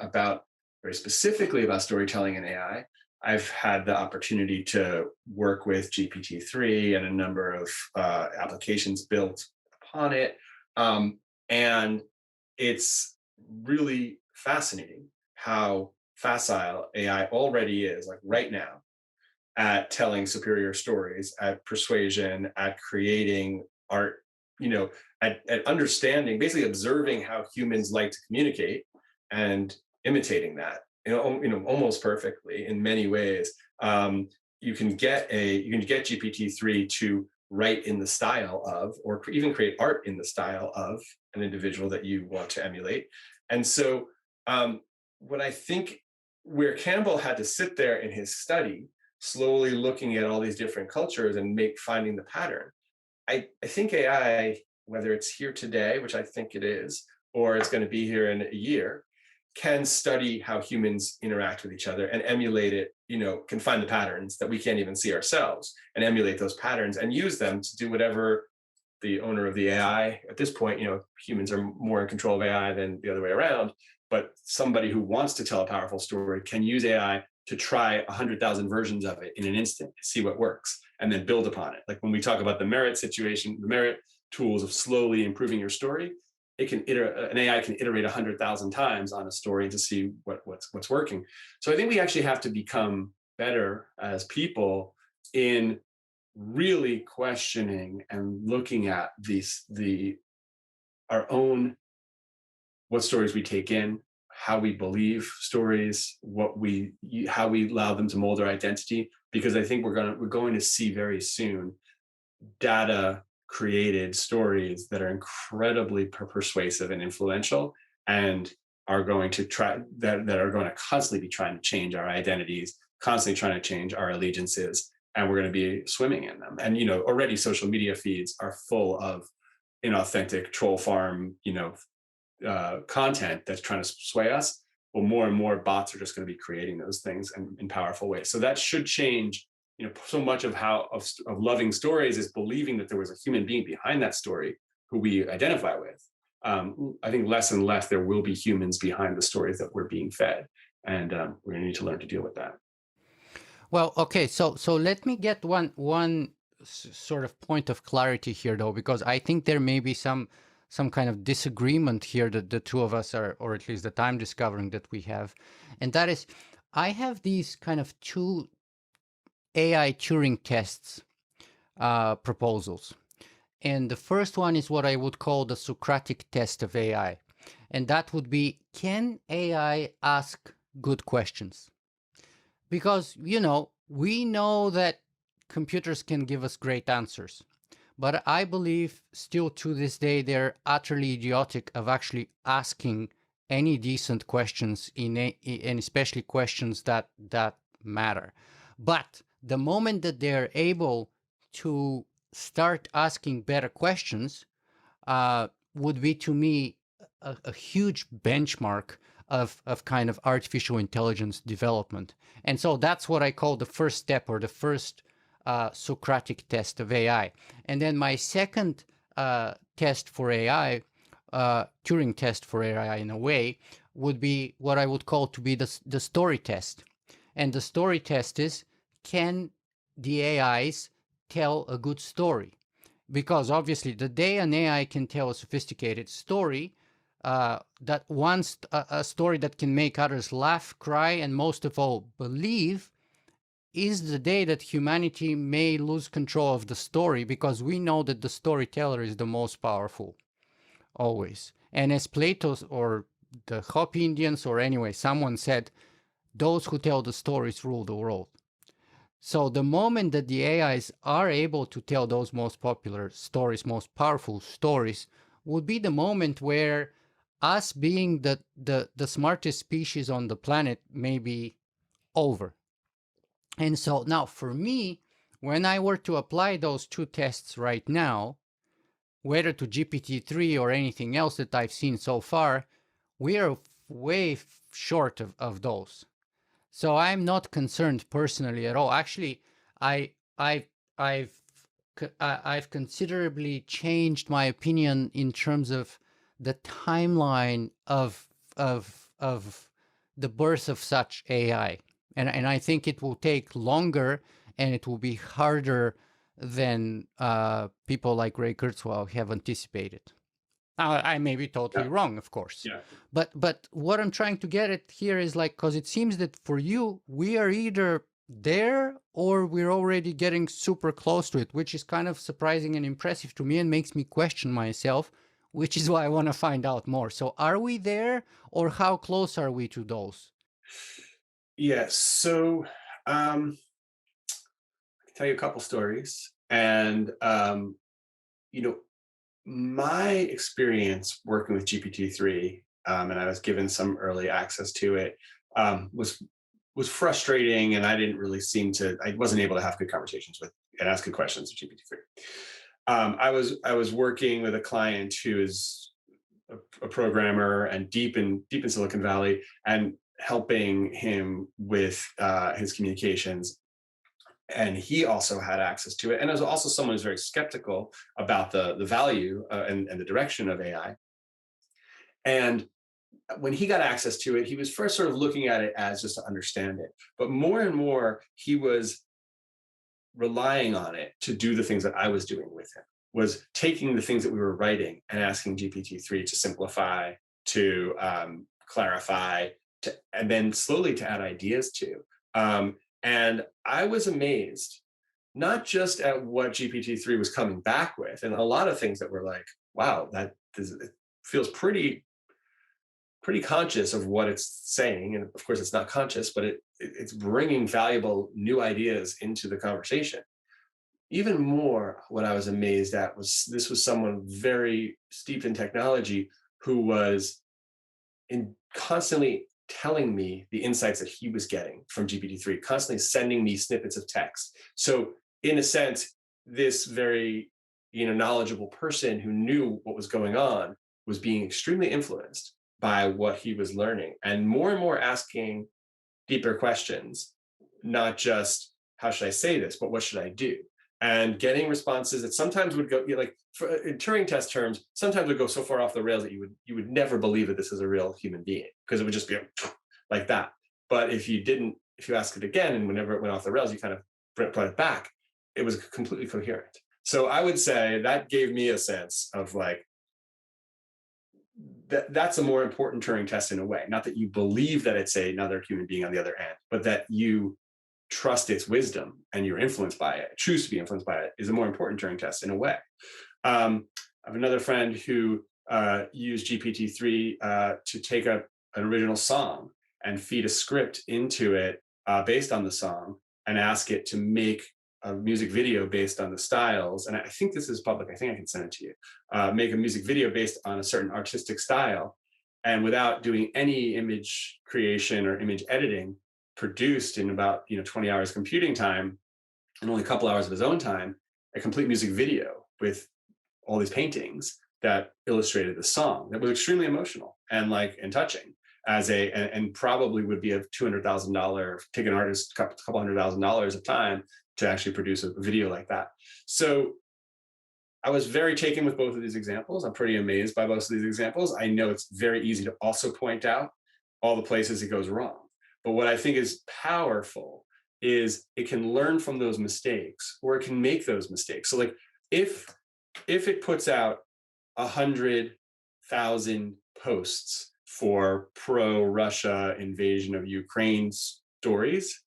very specifically about storytelling and AI. I've had the opportunity to work with GPT-3 and a number of applications built upon it. And it's really fascinating how facile AI already is, like right now, at telling superior stories, at persuasion, at creating art at understanding, basically observing how humans like to communicate and imitating that, almost perfectly in many ways. You can get GPT-3 to write in the style of, or even create art in the style of an individual that you want to emulate. And so, what I think where Campbell had to sit there in his study, slowly looking at all these different cultures and finding the pattern. I think AI, whether it's here today, which I think it is, or it's going to be here in a year, can study how humans interact with each other and emulate it, can find the patterns that we can't even see ourselves and emulate those patterns and use them to do whatever the owner of the AI at this point, humans are more in control of AI than the other way around. But somebody who wants to tell a powerful story can use AI to try 100,000 versions of it in an instant, see what works, and then build upon it. Like when we talk about the merit situation, the merit tools of slowly improving your story, an AI can iterate 100,000 times on a story to see what's working. So I think we actually have to become better as people in really questioning and looking at our own, what stories we take in, how we believe stories, how we allow them to mold our identity. Because I think we're going to see very soon data created stories that are incredibly persuasive and influential, and are going to constantly be trying to change our identities, constantly trying to change our allegiances, and we're going to be swimming in them. And already social media feeds are full of inauthentic troll farm content that's trying to sway us. Well, more and more bots are just going to be creating those things in powerful ways. So that should change. So much of loving stories is believing that there was a human being behind that story who we identify with. I think less and less there will be humans behind the stories that we're being fed, and we're going to need to learn to deal with that. Well, okay, so let me get one sort of point of clarity here, though, because I think there may be some kind of disagreement here that the two of us are, or at least that I'm discovering that we have, and that is, I have these kind of two AI Turing tests proposals. And the first one is what I would call the Socratic test of AI. And that would be, can AI ask good questions? Because, we know that computers can give us great answers. But I believe still to this day, they're utterly idiotic of actually asking any decent questions, and especially questions that matter. But the moment that they're able to start asking better questions, would be, to me, a huge benchmark of kind of artificial intelligence development. And so that's what I call the first step, or the first Socratic test of AI. And then my second test for AI, Turing test for AI in a way, would be what I would call to be the story test. And the story test is, can the AIs tell a good story? Because obviously the day an AI can tell a sophisticated story, that once a story that can make others laugh, cry, and most of all believe, is the day that humanity may lose control of the story, because we know that the storyteller is the most powerful, always. And as Plato's or the Hopi Indians, or anyway, someone said, those who tell the stories rule the world. So the moment that the AIs are able to tell those most popular stories, most powerful stories, would be the moment where us being the smartest species on the planet may be over. And so now for me, when I were to apply those two tests right now, whether to GPT-3 or anything else that I've seen so far, we are way short of those. So I'm not concerned personally at all. Actually, I've considerably changed my opinion in terms of the timeline of the birth of such AI. And I think it will take longer, and it will be harder than people like Ray Kurzweil have anticipated. I may be totally wrong, of course. Yeah. But what I'm trying to get at here is, like, because it seems that for you, we are either there, or we're already getting super close to it, which is kind of surprising and impressive to me and makes me question myself, which is why I want to find out more. So are we there, or how close are we to those? Yeah, so I can tell you a couple stories. And you know, my experience working with GPT-3, and I was given some early access to it, was frustrating, and I didn't really I wasn't able to have good conversations with and ask good questions with GPT-3. I was working with a client who is a programmer and deep in Silicon Valley, and helping him with his communications. And he also had access to it, and was also someone who's very skeptical about the value and the direction of AI. And when he got access to it, he was first sort of looking at it as just to understand it, but more and more he was relying on it to do the things that I was doing with him, was taking the things that we were writing and asking GPT-3 to simplify, to clarify, and then slowly to add ideas to. And I was amazed, not just at what GPT-3 was coming back with, and a lot of things that were like, wow, it feels pretty conscious of what it's saying. And of course, it's not conscious, but it's bringing valuable new ideas into the conversation. Even more, what I was amazed at was this was someone very steeped in technology who was constantly telling me the insights that he was getting from GPT-3, constantly sending me snippets of text. So in a sense, this very knowledgeable person who knew what was going on was being extremely influenced by what he was learning, and more asking deeper questions, not just how should I say this, but what should I do? And getting responses that sometimes would go, in Turing test terms, sometimes would go so far off the rails that you would never believe that this is a real human being, because it would just be like that. But if you ask it again, and whenever it went off the rails, you kind of brought it back, it was completely coherent. So I would say that gave me a sense of like, that's a more important Turing test in a way. Not that you believe that it's another human being on the other end, but that you trust its wisdom and you're influenced by it, choose to be influenced by it, is a more important Turing test in a way. I have another friend who used GPT-3 to take an original song and feed a script into it based on the song, and ask it to make a music video based on the styles. And I think this is public. I think I can send it to you. Make a music video based on a certain artistic style, and without doing any image creation or image editing, produced in about 20 hours computing time and only a couple hours of his own time, a complete music video with all these paintings that illustrated the song, that was extremely emotional and touching, and probably would be a $200,000, take an artist a couple $100,000 of time to actually produce a video like that. So I was very taken with both of these examples. I'm pretty amazed by both of these examples. I know it's very easy to also point out all the places it goes wrong. But what I think is powerful is it can learn from those mistakes, or it can make those mistakes. So if it puts out 100,000 posts for pro-Russia invasion of Ukraine stories,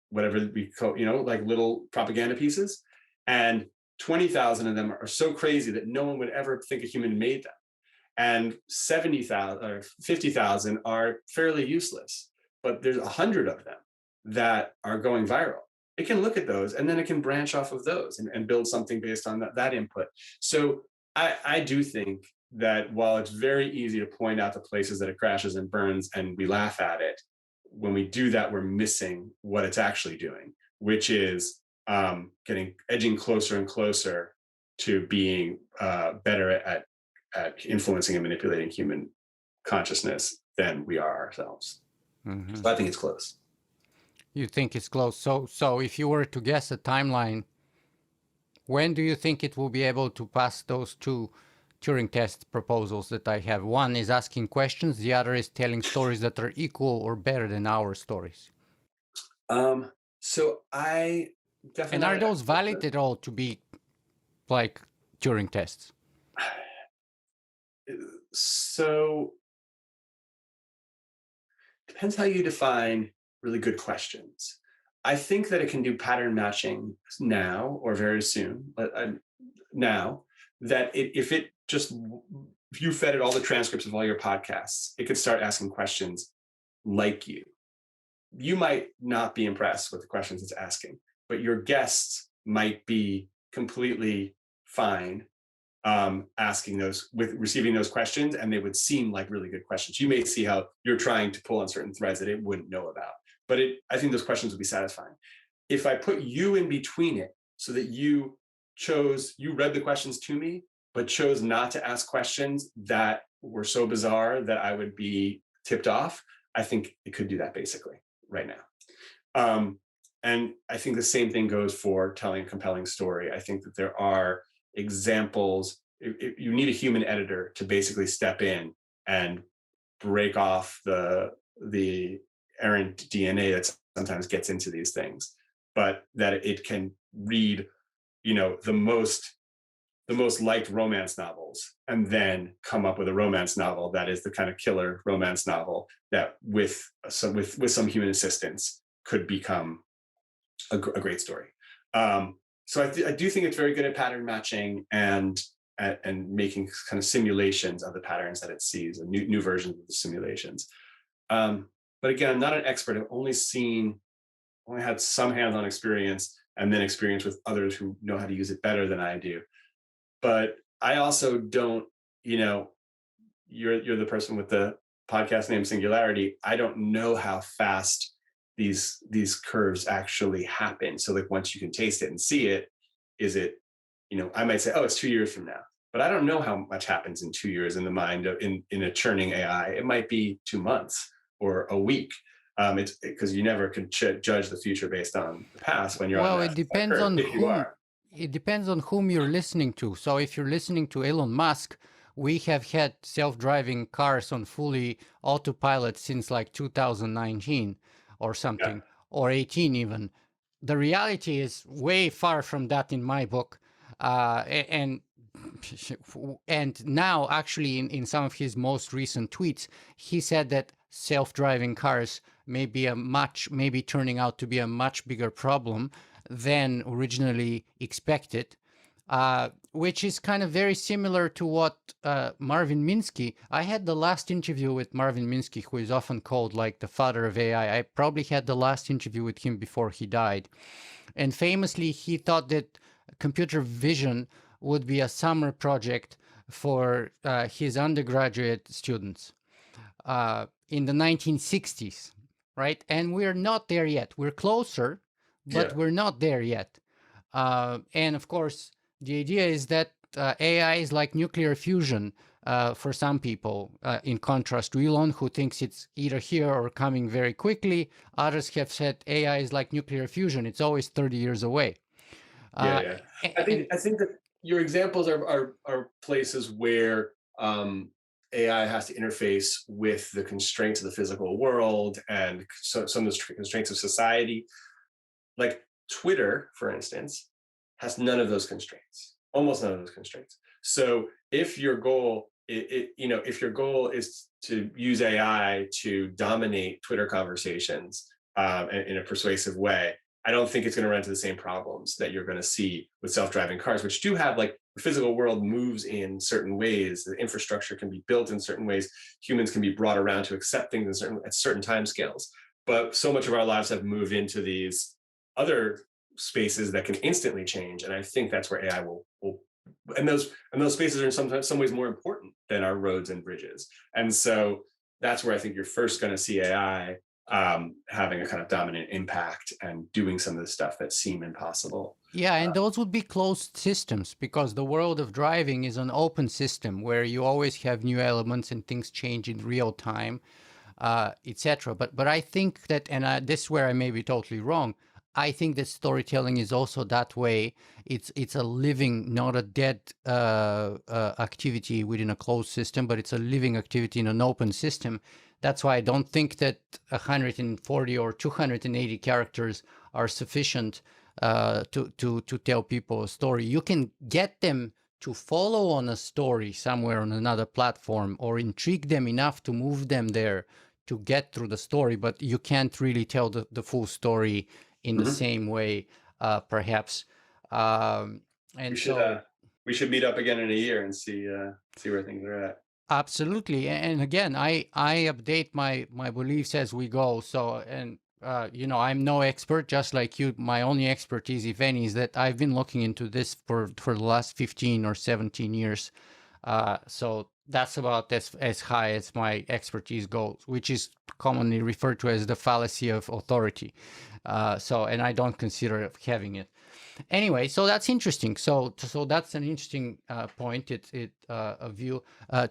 whatever we call, like little propaganda pieces, and 20,000 of them are so crazy that no one would ever think a human made them, and 70,000 or 50,000 are fairly useless, but there's 100 of them that are going viral. It can look at those, and then it can branch off of those and build something based on that input. So I do think that while it's very easy to point out the places that it crashes and burns and we laugh at it, when we do that, we're missing what it's actually doing, which is edging closer and closer to being better at influencing and manipulating human consciousness than we are ourselves. Mm-hmm. So I think it's close. You think it's close. So if you were to guess a timeline, when do you think it will be able to pass those two Turing test proposals that I have? One is asking questions, the other is telling stories that are equal or better than our stories. So I definitely. And are those valid at all to be like Turing tests? So depends how you define really good questions. I think that it can do pattern matching now or very soon, but now that if you fed it all the transcripts of all your podcasts, it could start asking questions like you. You might not be impressed with the questions it's asking, but your guests might be completely fine receiving those questions, and they would seem like really good questions. You may see how you're trying to pull on certain threads that it wouldn't know about, but I think those questions would be satisfying. If I put you in between it so that you read the questions to me, but chose not to ask questions that were so bizarre that I would be tipped off, I think it could do that basically right now. And I think the same thing goes for telling a compelling story. I think that there are examples. You need a human editor to basically step in and break off the errant DNA that sometimes gets into these things, but that it can read, the most liked romance novels and then come up with a romance novel that is the kind of killer romance novel that with some human assistance could become a great story. So I do think it's very good at pattern matching and making kind of simulations of the patterns that it sees, and new versions of the simulations. But again, I'm not an expert. I've only had some hands-on experience and then experience with others who know how to use it better than I do. But I also don't, you're the person with the podcast name Singularity. I don't know how fast these curves actually happen. So like once you can taste it and see it, is it, I might say, oh, it's 2 years from now, but I don't know how much happens in 2 years in the mind of in a churning AI. It might be 2 months or a week. It's because you never can judge the future based on the past when you're on that. It depends on whom. It depends on whom you're listening to. So if you're listening to Elon Musk, we have had self-driving cars on fully autopilot since like 2019 or something, or 18 even. The reality is way far from that in my book. And now actually in some of his most recent tweets, he said that self-driving cars may be turning out to be a much bigger problem than originally expected, which is kind of very similar to what Marvin Minsky. I had the last interview with Marvin Minsky, who is often called like the father of AI. I probably had the last interview with him before he died. And famously, he thought that computer vision would be a summer project for his undergraduate students in the 1960s, right? And we're not there yet. We're closer, but we're not there yet. And of course, the idea is that AI is like nuclear fusion for some people, in contrast to Elon, who thinks it's either here or coming very quickly. Others have said AI is like nuclear fusion. It's always 30 years away. I think that your examples are places where AI has to interface with the constraints of the physical world and some of the constraints of society. Like Twitter, for instance, has none of those constraints, almost none of those constraints. So if your goal, if your goal is to use AI to dominate Twitter conversations in a persuasive way, I don't think it's going to run into the same problems that you're going to see with self-driving cars, which do have like the physical world moves in certain ways. The infrastructure can be built in certain ways. Humans can be brought around to accept things at certain timescales. But so much of our lives have moved into these other spaces that can instantly change, and I think that's where AI will and those spaces are in some ways more important than our roads and bridges. And so that's where I think you're first going to see AI having a kind of dominant impact and doing some of the stuff that seem impossible. Yeah, and those would be closed systems, because the world of driving is an open system where you always have new elements and things change in real time, etc. But I think that, and this is where I may be totally wrong, I think that storytelling is also that way. It's a living, not a dead activity within a closed system, but it's a living activity in an open system. That's why I don't think that 140 or 280 characters are sufficient to tell people a story. You can get them to follow on a story somewhere on another platform, or intrigue them enough to move them there to get through the story, but you can't really tell the full story in the same way, perhaps. And We should so we should meet up again in a year and see where things are at. absolutely. And again, I update my beliefs as we go. So, and I'm no expert, just like you. My only expertise, if any, is that I've been looking into this for the last 15 or 17 years. So that's about as high as my expertise goes, which is commonly referred to as the fallacy of authority. And I don't consider having it. Anyway, so that's interesting. So that's an interesting point. A view.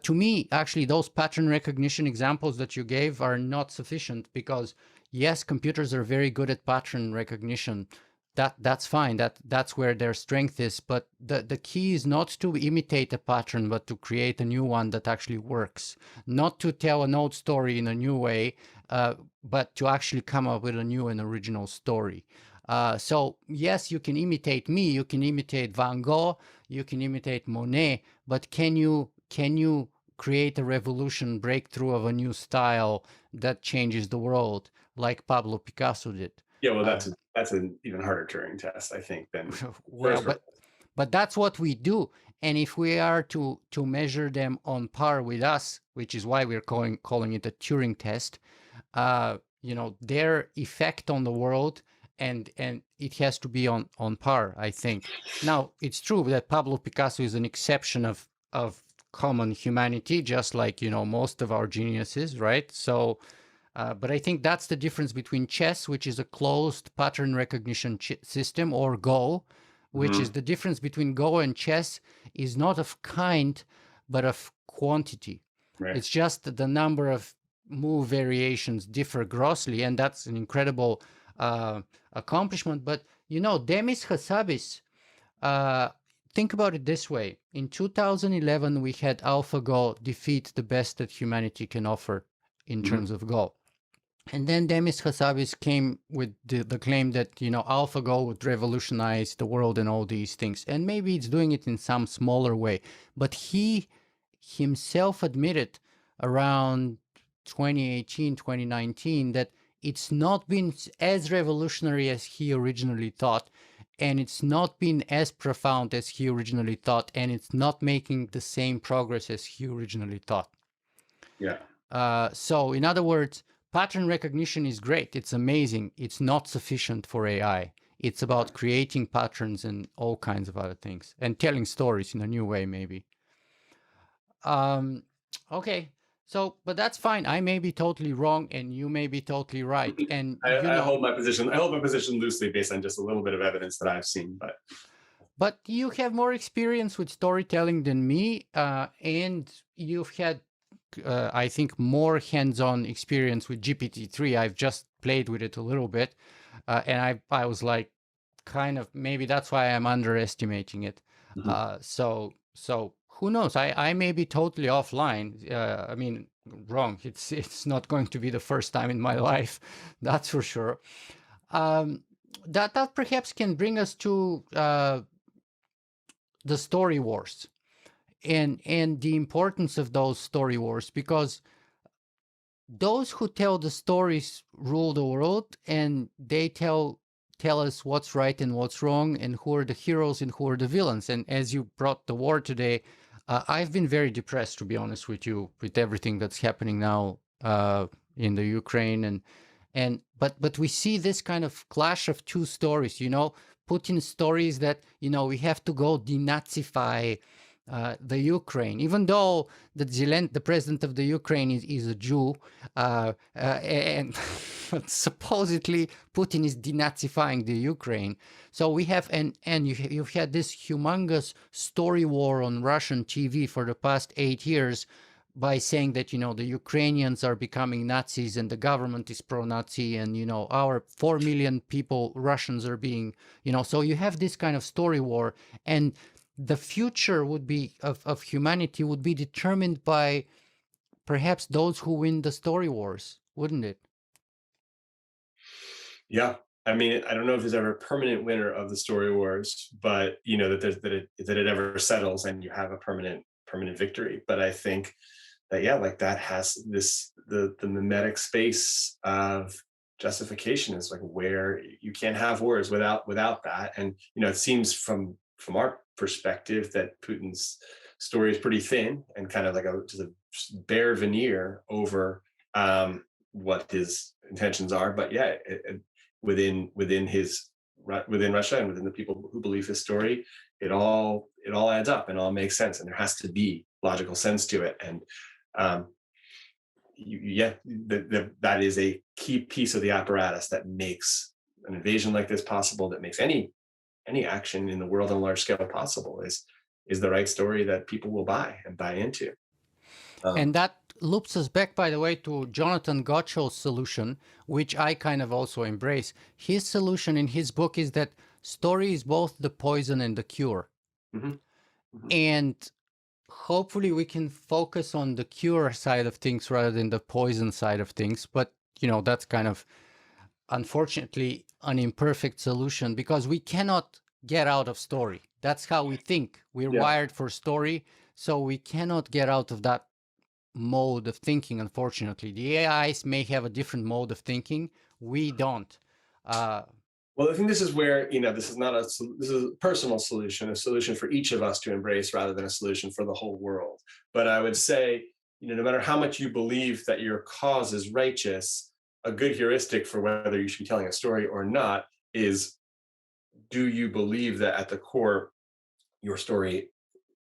To me, actually, those pattern recognition examples that you gave are not sufficient, because yes, computers are very good at pattern recognition. That's fine. That's where their strength is. But the key is not to imitate a pattern, but to create a new one that actually works. Not to tell an old story in a new way, but to actually come up with a new and original story. So yes, you can imitate me, you can imitate Van Gogh, you can imitate Monet, but can you create a revolution, breakthrough of a new style that changes the world, like Pablo Picasso did? Yeah, well, that's an even harder Turing test, I think, than well, first. but that's what we do. And if we are to measure them on par with us, which is why we're calling it a Turing test, their effect on the world, and it has to be on par, I think. Now, it's true that Pablo Picasso is an exception of common humanity, just like most of our geniuses, right? So but I think that's the difference between chess, which is a closed pattern recognition system, or Go, which is the difference between Go and chess is not of kind, but of quantity. Right. It's just the number of move variations differ grossly, and that's an incredible accomplishment. But Demis Hassabis, think about it this way. In 2011, we had AlphaGo defeat the best that humanity can offer in terms of Go. And then Demis Hassabis came with the claim that, AlphaGo would revolutionize the world and all these things. And maybe it's doing it in some smaller way. But he himself admitted around 2018, 2019, that it's not been as revolutionary as he originally thought. And it's not been as profound as he originally thought. And it's not making the same progress as he originally thought. Yeah. So in other words, pattern recognition is great. It's amazing. It's not sufficient for AI. It's about creating patterns and all kinds of other things, and telling stories in a new way, maybe. Okay. So, but that's fine. I may be totally wrong, and you may be totally right. And I hold my position. I hold my position loosely based on just a little bit of evidence that I've seen, But you have more experience with storytelling than me, and you've had, I think, more hands-on experience with GPT-3. I've just played with it a little bit, and I was like, kind of, maybe that's why I'm underestimating it. So who knows? I may be totally offline. I mean, wrong. It's not going to be the first time in my life, that's for sure. That perhaps can bring us to the story wars and the importance of those story wars, because those who tell the stories rule the world, and they tell us what's right and what's wrong, and who are the heroes and who are the villains. And as you brought the war today, I've been very depressed, to be honest with you, with everything that's happening now in the Ukraine, but we see this kind of clash of two stories. Putin stories that we have to go denazify the Ukraine, even though the president of the Ukraine is a Jew, and supposedly Putin is denazifying the Ukraine. So we have, and you've had this humongous story war on Russian TV for the past 8 years, by saying that the Ukrainians are becoming Nazis and the government is pro-Nazi, and our 4 million people, Russians, are being, so you have this kind of story war, and the future would be of humanity would be determined by perhaps those who win the story wars, wouldn't it? Yeah. I mean, I don't know if there's ever a permanent winner of the story wars, but that it ever settles and you have a permanent victory. But I think that, yeah, like that has the mimetic space of justification is like where you can't have wars without that. And it seems from our perspective that Putin's story is pretty thin and kind of like just a bare veneer over what his intentions are. But yeah, within Russia and within the people who believe his story, it all adds up and all makes sense, and there has to be logical sense to it. And um, that is a key piece of the apparatus that makes an invasion like this possible, that makes any action in the world on a large scale possible, is the right story that people will buy into. And that loops us back, by the way, to Jonathan Gottschall's solution, which I kind of also embrace. His solution in his book is that story is both the poison and the cure. Mm-hmm. Mm-hmm. And hopefully we can focus on the cure side of things rather than the poison side of things. But, that's kind of, unfortunately, an imperfect solution, because we cannot get out of story. That's how we think. We're wired for story, so we cannot get out of that mode of thinking, unfortunately. The AIs may have a different mode of thinking. We don't. Well, I think this is where, this is a personal solution, a solution for each of us to embrace rather than a solution for the whole world. But I would say, no matter how much you believe that your cause is righteous, a good heuristic for whether you should be telling a story or not is, do you believe that at the core, your story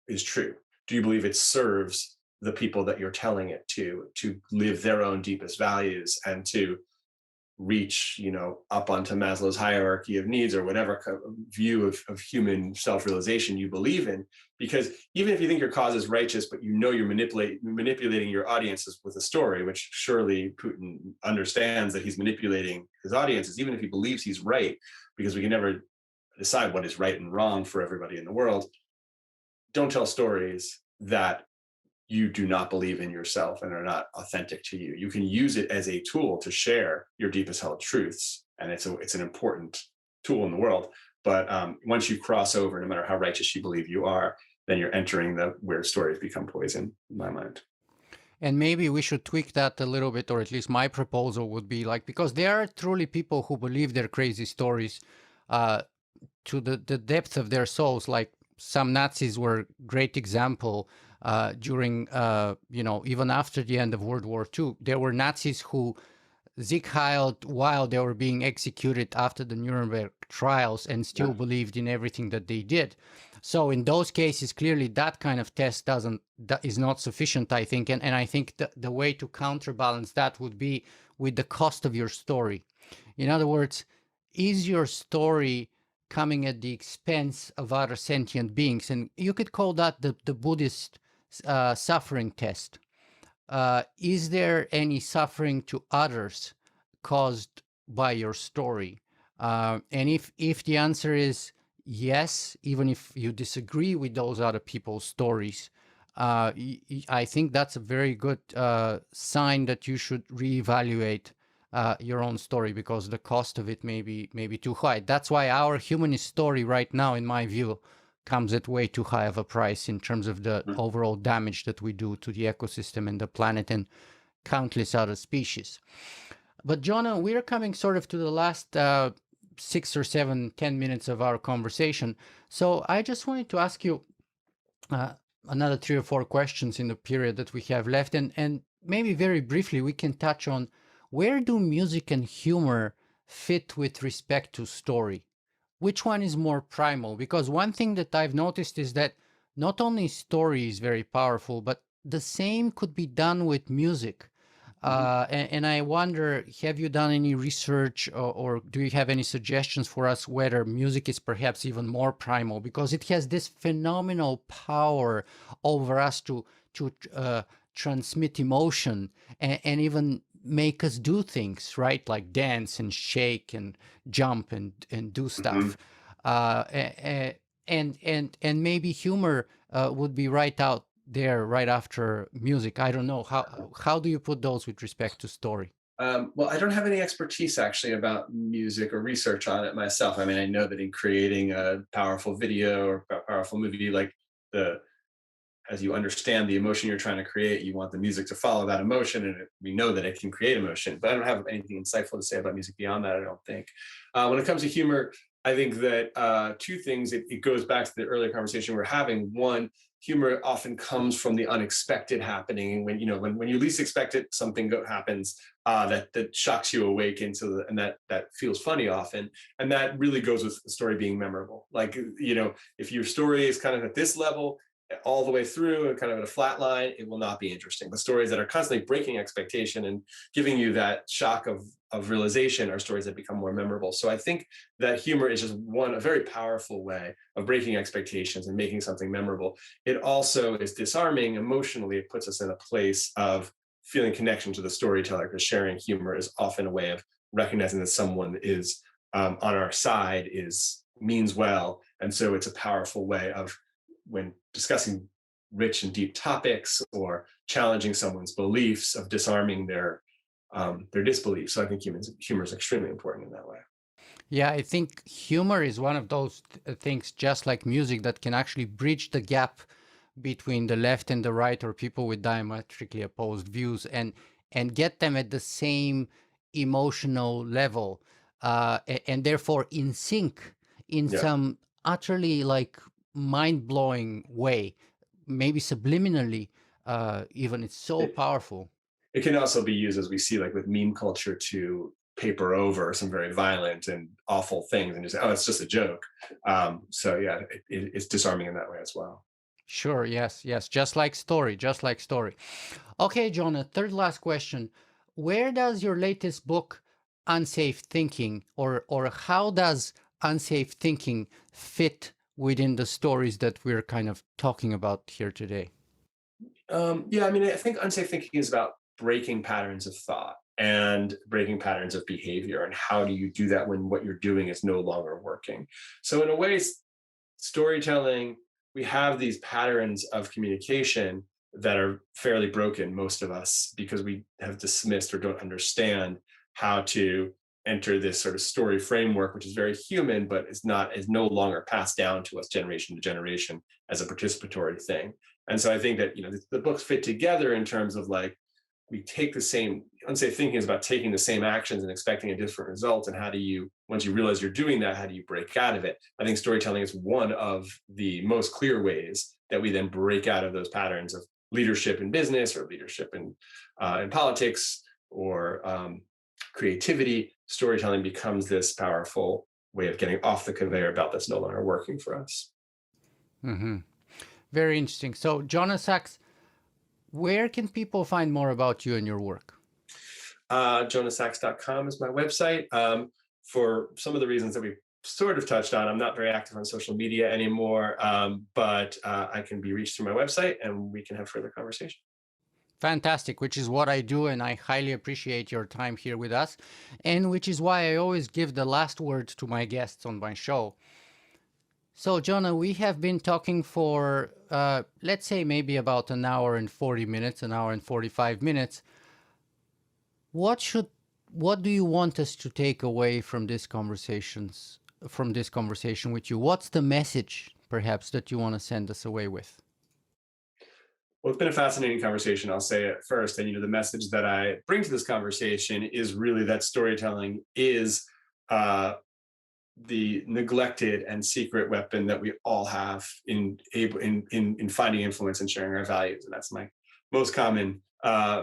is true? Do you believe it serves the people that you're telling it to live their own deepest values and to reach, up onto Maslow's hierarchy of needs, or whatever view of human self-realization you believe in? Because even if you think your cause is righteous, but you're manipulating your audiences with a story, which surely Putin understands that he's manipulating his audiences, even if he believes he's right, because we can never decide what is right and wrong for everybody in the world. Don't tell stories that you do not believe in yourself and are not authentic to you. You can use it as a tool to share your deepest held truths, and it's an important tool in the world. But once you cross over, no matter how righteous you believe you are, then you're entering where stories become poison, in my mind. And maybe we should tweak that a little bit, or at least my proposal would be because there are truly people who believe their crazy stories to the depth of their souls. Like some Nazis were a great example. During, even after the end of World War II, there were Nazis who Sieg heiled while they were being executed after the Nuremberg trials and still believed in everything that they did. So in those cases, clearly that kind of test is not sufficient, I think. And I think the way to counterbalance that would be with the cost of your story. In other words, is your story coming at the expense of other sentient beings? And you could call that the Buddhist suffering test. Is there any suffering to others caused by your story? And if the answer is yes, even if you disagree with those other people's stories, I think that's a very good sign that you should reevaluate your own story, because the cost of it may be too high. That's why our humanist story right now, in my view, comes at way too high of a price in terms of the overall damage that we do to the ecosystem and the planet and countless other species. But Jonah, we're coming sort of to the last 6 or 7, 10 minutes of our conversation. So I just wanted to ask you another 3 or 4 questions in the period that we have left. And maybe very briefly, we can touch on, where do music and humor fit with respect to story? Which one is more primal? Because one thing that I've noticed is that not only story is very powerful, but the same could be done with music. And I wonder, have you done any research, or do you have any suggestions for us whether music is perhaps even more primal, because it has this phenomenal power over us to transmit emotion and even make us do things, right? Like dance and shake and jump and do stuff. And maybe humor would be right out there right after music. I don't know. How do you put those with respect to story? Well, I don't have any expertise actually about music or research on it myself. I mean, I know that in creating a powerful video or a powerful movie, like as you understand the emotion you're trying to create, you want the music to follow that emotion, and we know that it can create emotion. But I don't have anything insightful to say about music beyond that, I don't think. When it comes to humor, I think that two things, it goes back to the earlier conversation we're having. One, humor often comes from the unexpected happening. When when you least expect it, something happens that shocks you awake and that feels funny often, and that really goes with the story being memorable. Like, if your story is kind of at this level all the way through and kind of at a flat line, it will not be interesting. The stories that are constantly breaking expectation and giving you that shock of realization are stories that become more memorable. So I think that humor is just a very powerful way of breaking expectations and making something memorable. It also is disarming emotionally. It puts us in a place of feeling connection to the storyteller, because sharing humor is often a way of recognizing that someone is on our side, means well. And so it's a powerful way of, when discussing rich and deep topics or challenging someone's beliefs, of disarming their disbelief. So I think humor is extremely important in that way. Yeah, I think humor is one of those things, just like music, that can actually bridge the gap between the left and the right, or people with diametrically opposed views, and get them at the same emotional level, and therefore in sync in Yeah. some utterly like mind-blowing way, maybe subliminally, even. It's so powerful. It can also be used, as we see, like with meme culture, to paper over some very violent and awful things and just, oh, it's just a joke. So yeah, it's disarming in that way as well. Sure, yes, just like story, just like story. Okay, Jonah, third last question. Where does your latest book, Unsafe Thinking, or how does Unsafe Thinking fit within the stories that we're kind of talking about here today? Yeah, I mean, I think unsafe thinking is about breaking patterns of thought and breaking patterns of behavior. And how do you do that when what you're doing is no longer working? So in a way, storytelling, we have these patterns of communication that are fairly broken, most of us, because we have dismissed or don't understand how to enter this sort of story framework, which is very human, but is no longer passed down to us generation to generation as a participatory thing. And so I think that the books fit together in terms of, like, we take the same. Unsafe thinking is about taking the same actions and expecting a different result. And how do you, once you realize you're doing that, how do you break out of it? I think storytelling is one of the most clear ways that we then break out of those patterns of leadership in business, or leadership in politics, or creativity. Storytelling becomes this powerful way of getting off the conveyor belt that's no longer working for us. Mm-hmm. Very interesting. So, Jonah Sachs, where can people find more about you and your work? Jonahsachs.com is my website. For some of the reasons that we sort of touched on, I'm not very active on social media anymore, but I can be reached through my website, and we can have further conversation. Fantastic, which is what I do, and I highly appreciate your time here with us, and which is why I always give the last word to my guests on my show. So, Jonah, we have been talking for, let's say, maybe about an hour and 40 minutes, an hour and 45 minutes. What do you want us to take away from this conversation with you? What's the message, perhaps, that you want to send us away with? Well, it's been a fascinating conversation, I'll say it first. And the message that I bring to this conversation is really that storytelling is the neglected and secret weapon that we all have in finding influence and sharing our values. And that's my most common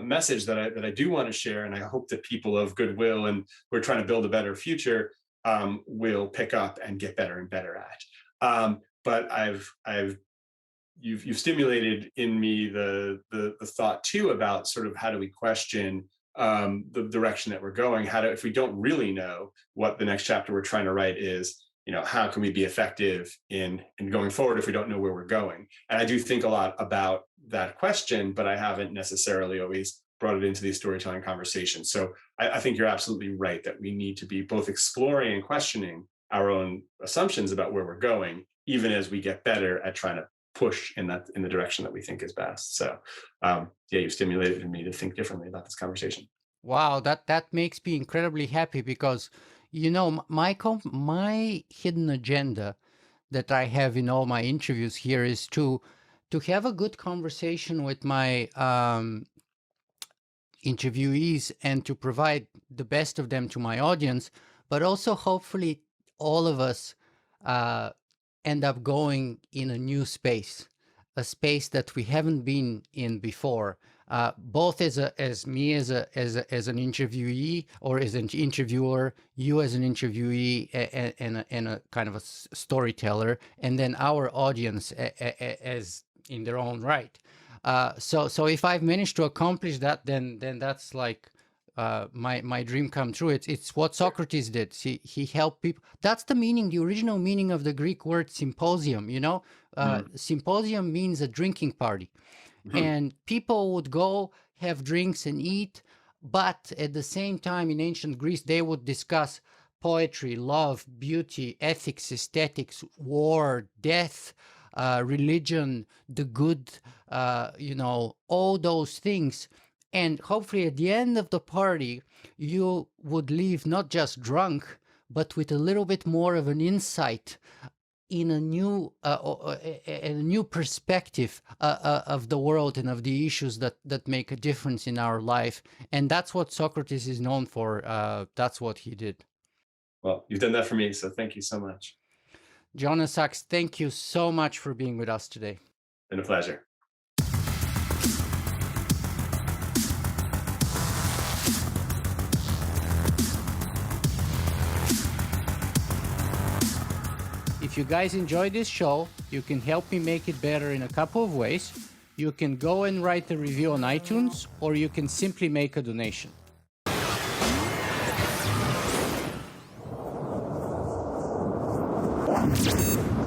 message that I do want to share. And I hope that people of goodwill and who are trying to build a better future will pick up and get better and better at. But you've stimulated in me the thought too about sort of how do we question the direction that we're going. If we don't really know what the next chapter we're trying to write is, how can we be effective in going forward if we don't know where we're going? And I do think a lot about that question, but I haven't necessarily always brought it into these storytelling conversations. So I think you're absolutely right that we need to be both exploring and questioning our own assumptions about where we're going, even as we get better at trying to push in the direction that we think is best. So you stimulated in me to think differently about this conversation. Wow, that makes me incredibly happy, because my hidden agenda that I have in all my interviews here is to to have a good conversation with my interviewees and to provide the best of them to my audience, but also hopefully all of us end up going in a new space, a space that we haven't been in before. Both as an interviewee or as an interviewer, you as an interviewee and a kind of a storyteller, and then our audience as in their own right. So if I've managed to accomplish that, then that's like my dream come true. It's what Socrates did. He helped people. That's the meaning, the original meaning of the Greek word symposium. You know, symposium means a drinking party, and people would go have drinks and eat. But at the same time, in ancient Greece, they would discuss poetry, love, beauty, ethics, aesthetics, war, death, religion, the good, all those things. And hopefully at the end of the party, you would leave not just drunk, but with a little bit more of an insight in a new perspective of the world and of the issues that make a difference in our life. And that's what Socrates is known for. That's what he did. Well, you've done that for me, so thank you so much. Jonah Sachs, thank you so much for being with us today. Been a pleasure. If you guys enjoyed this show, you can help me make it better in a couple of ways. You can go and write a review on iTunes, or you can simply make a donation.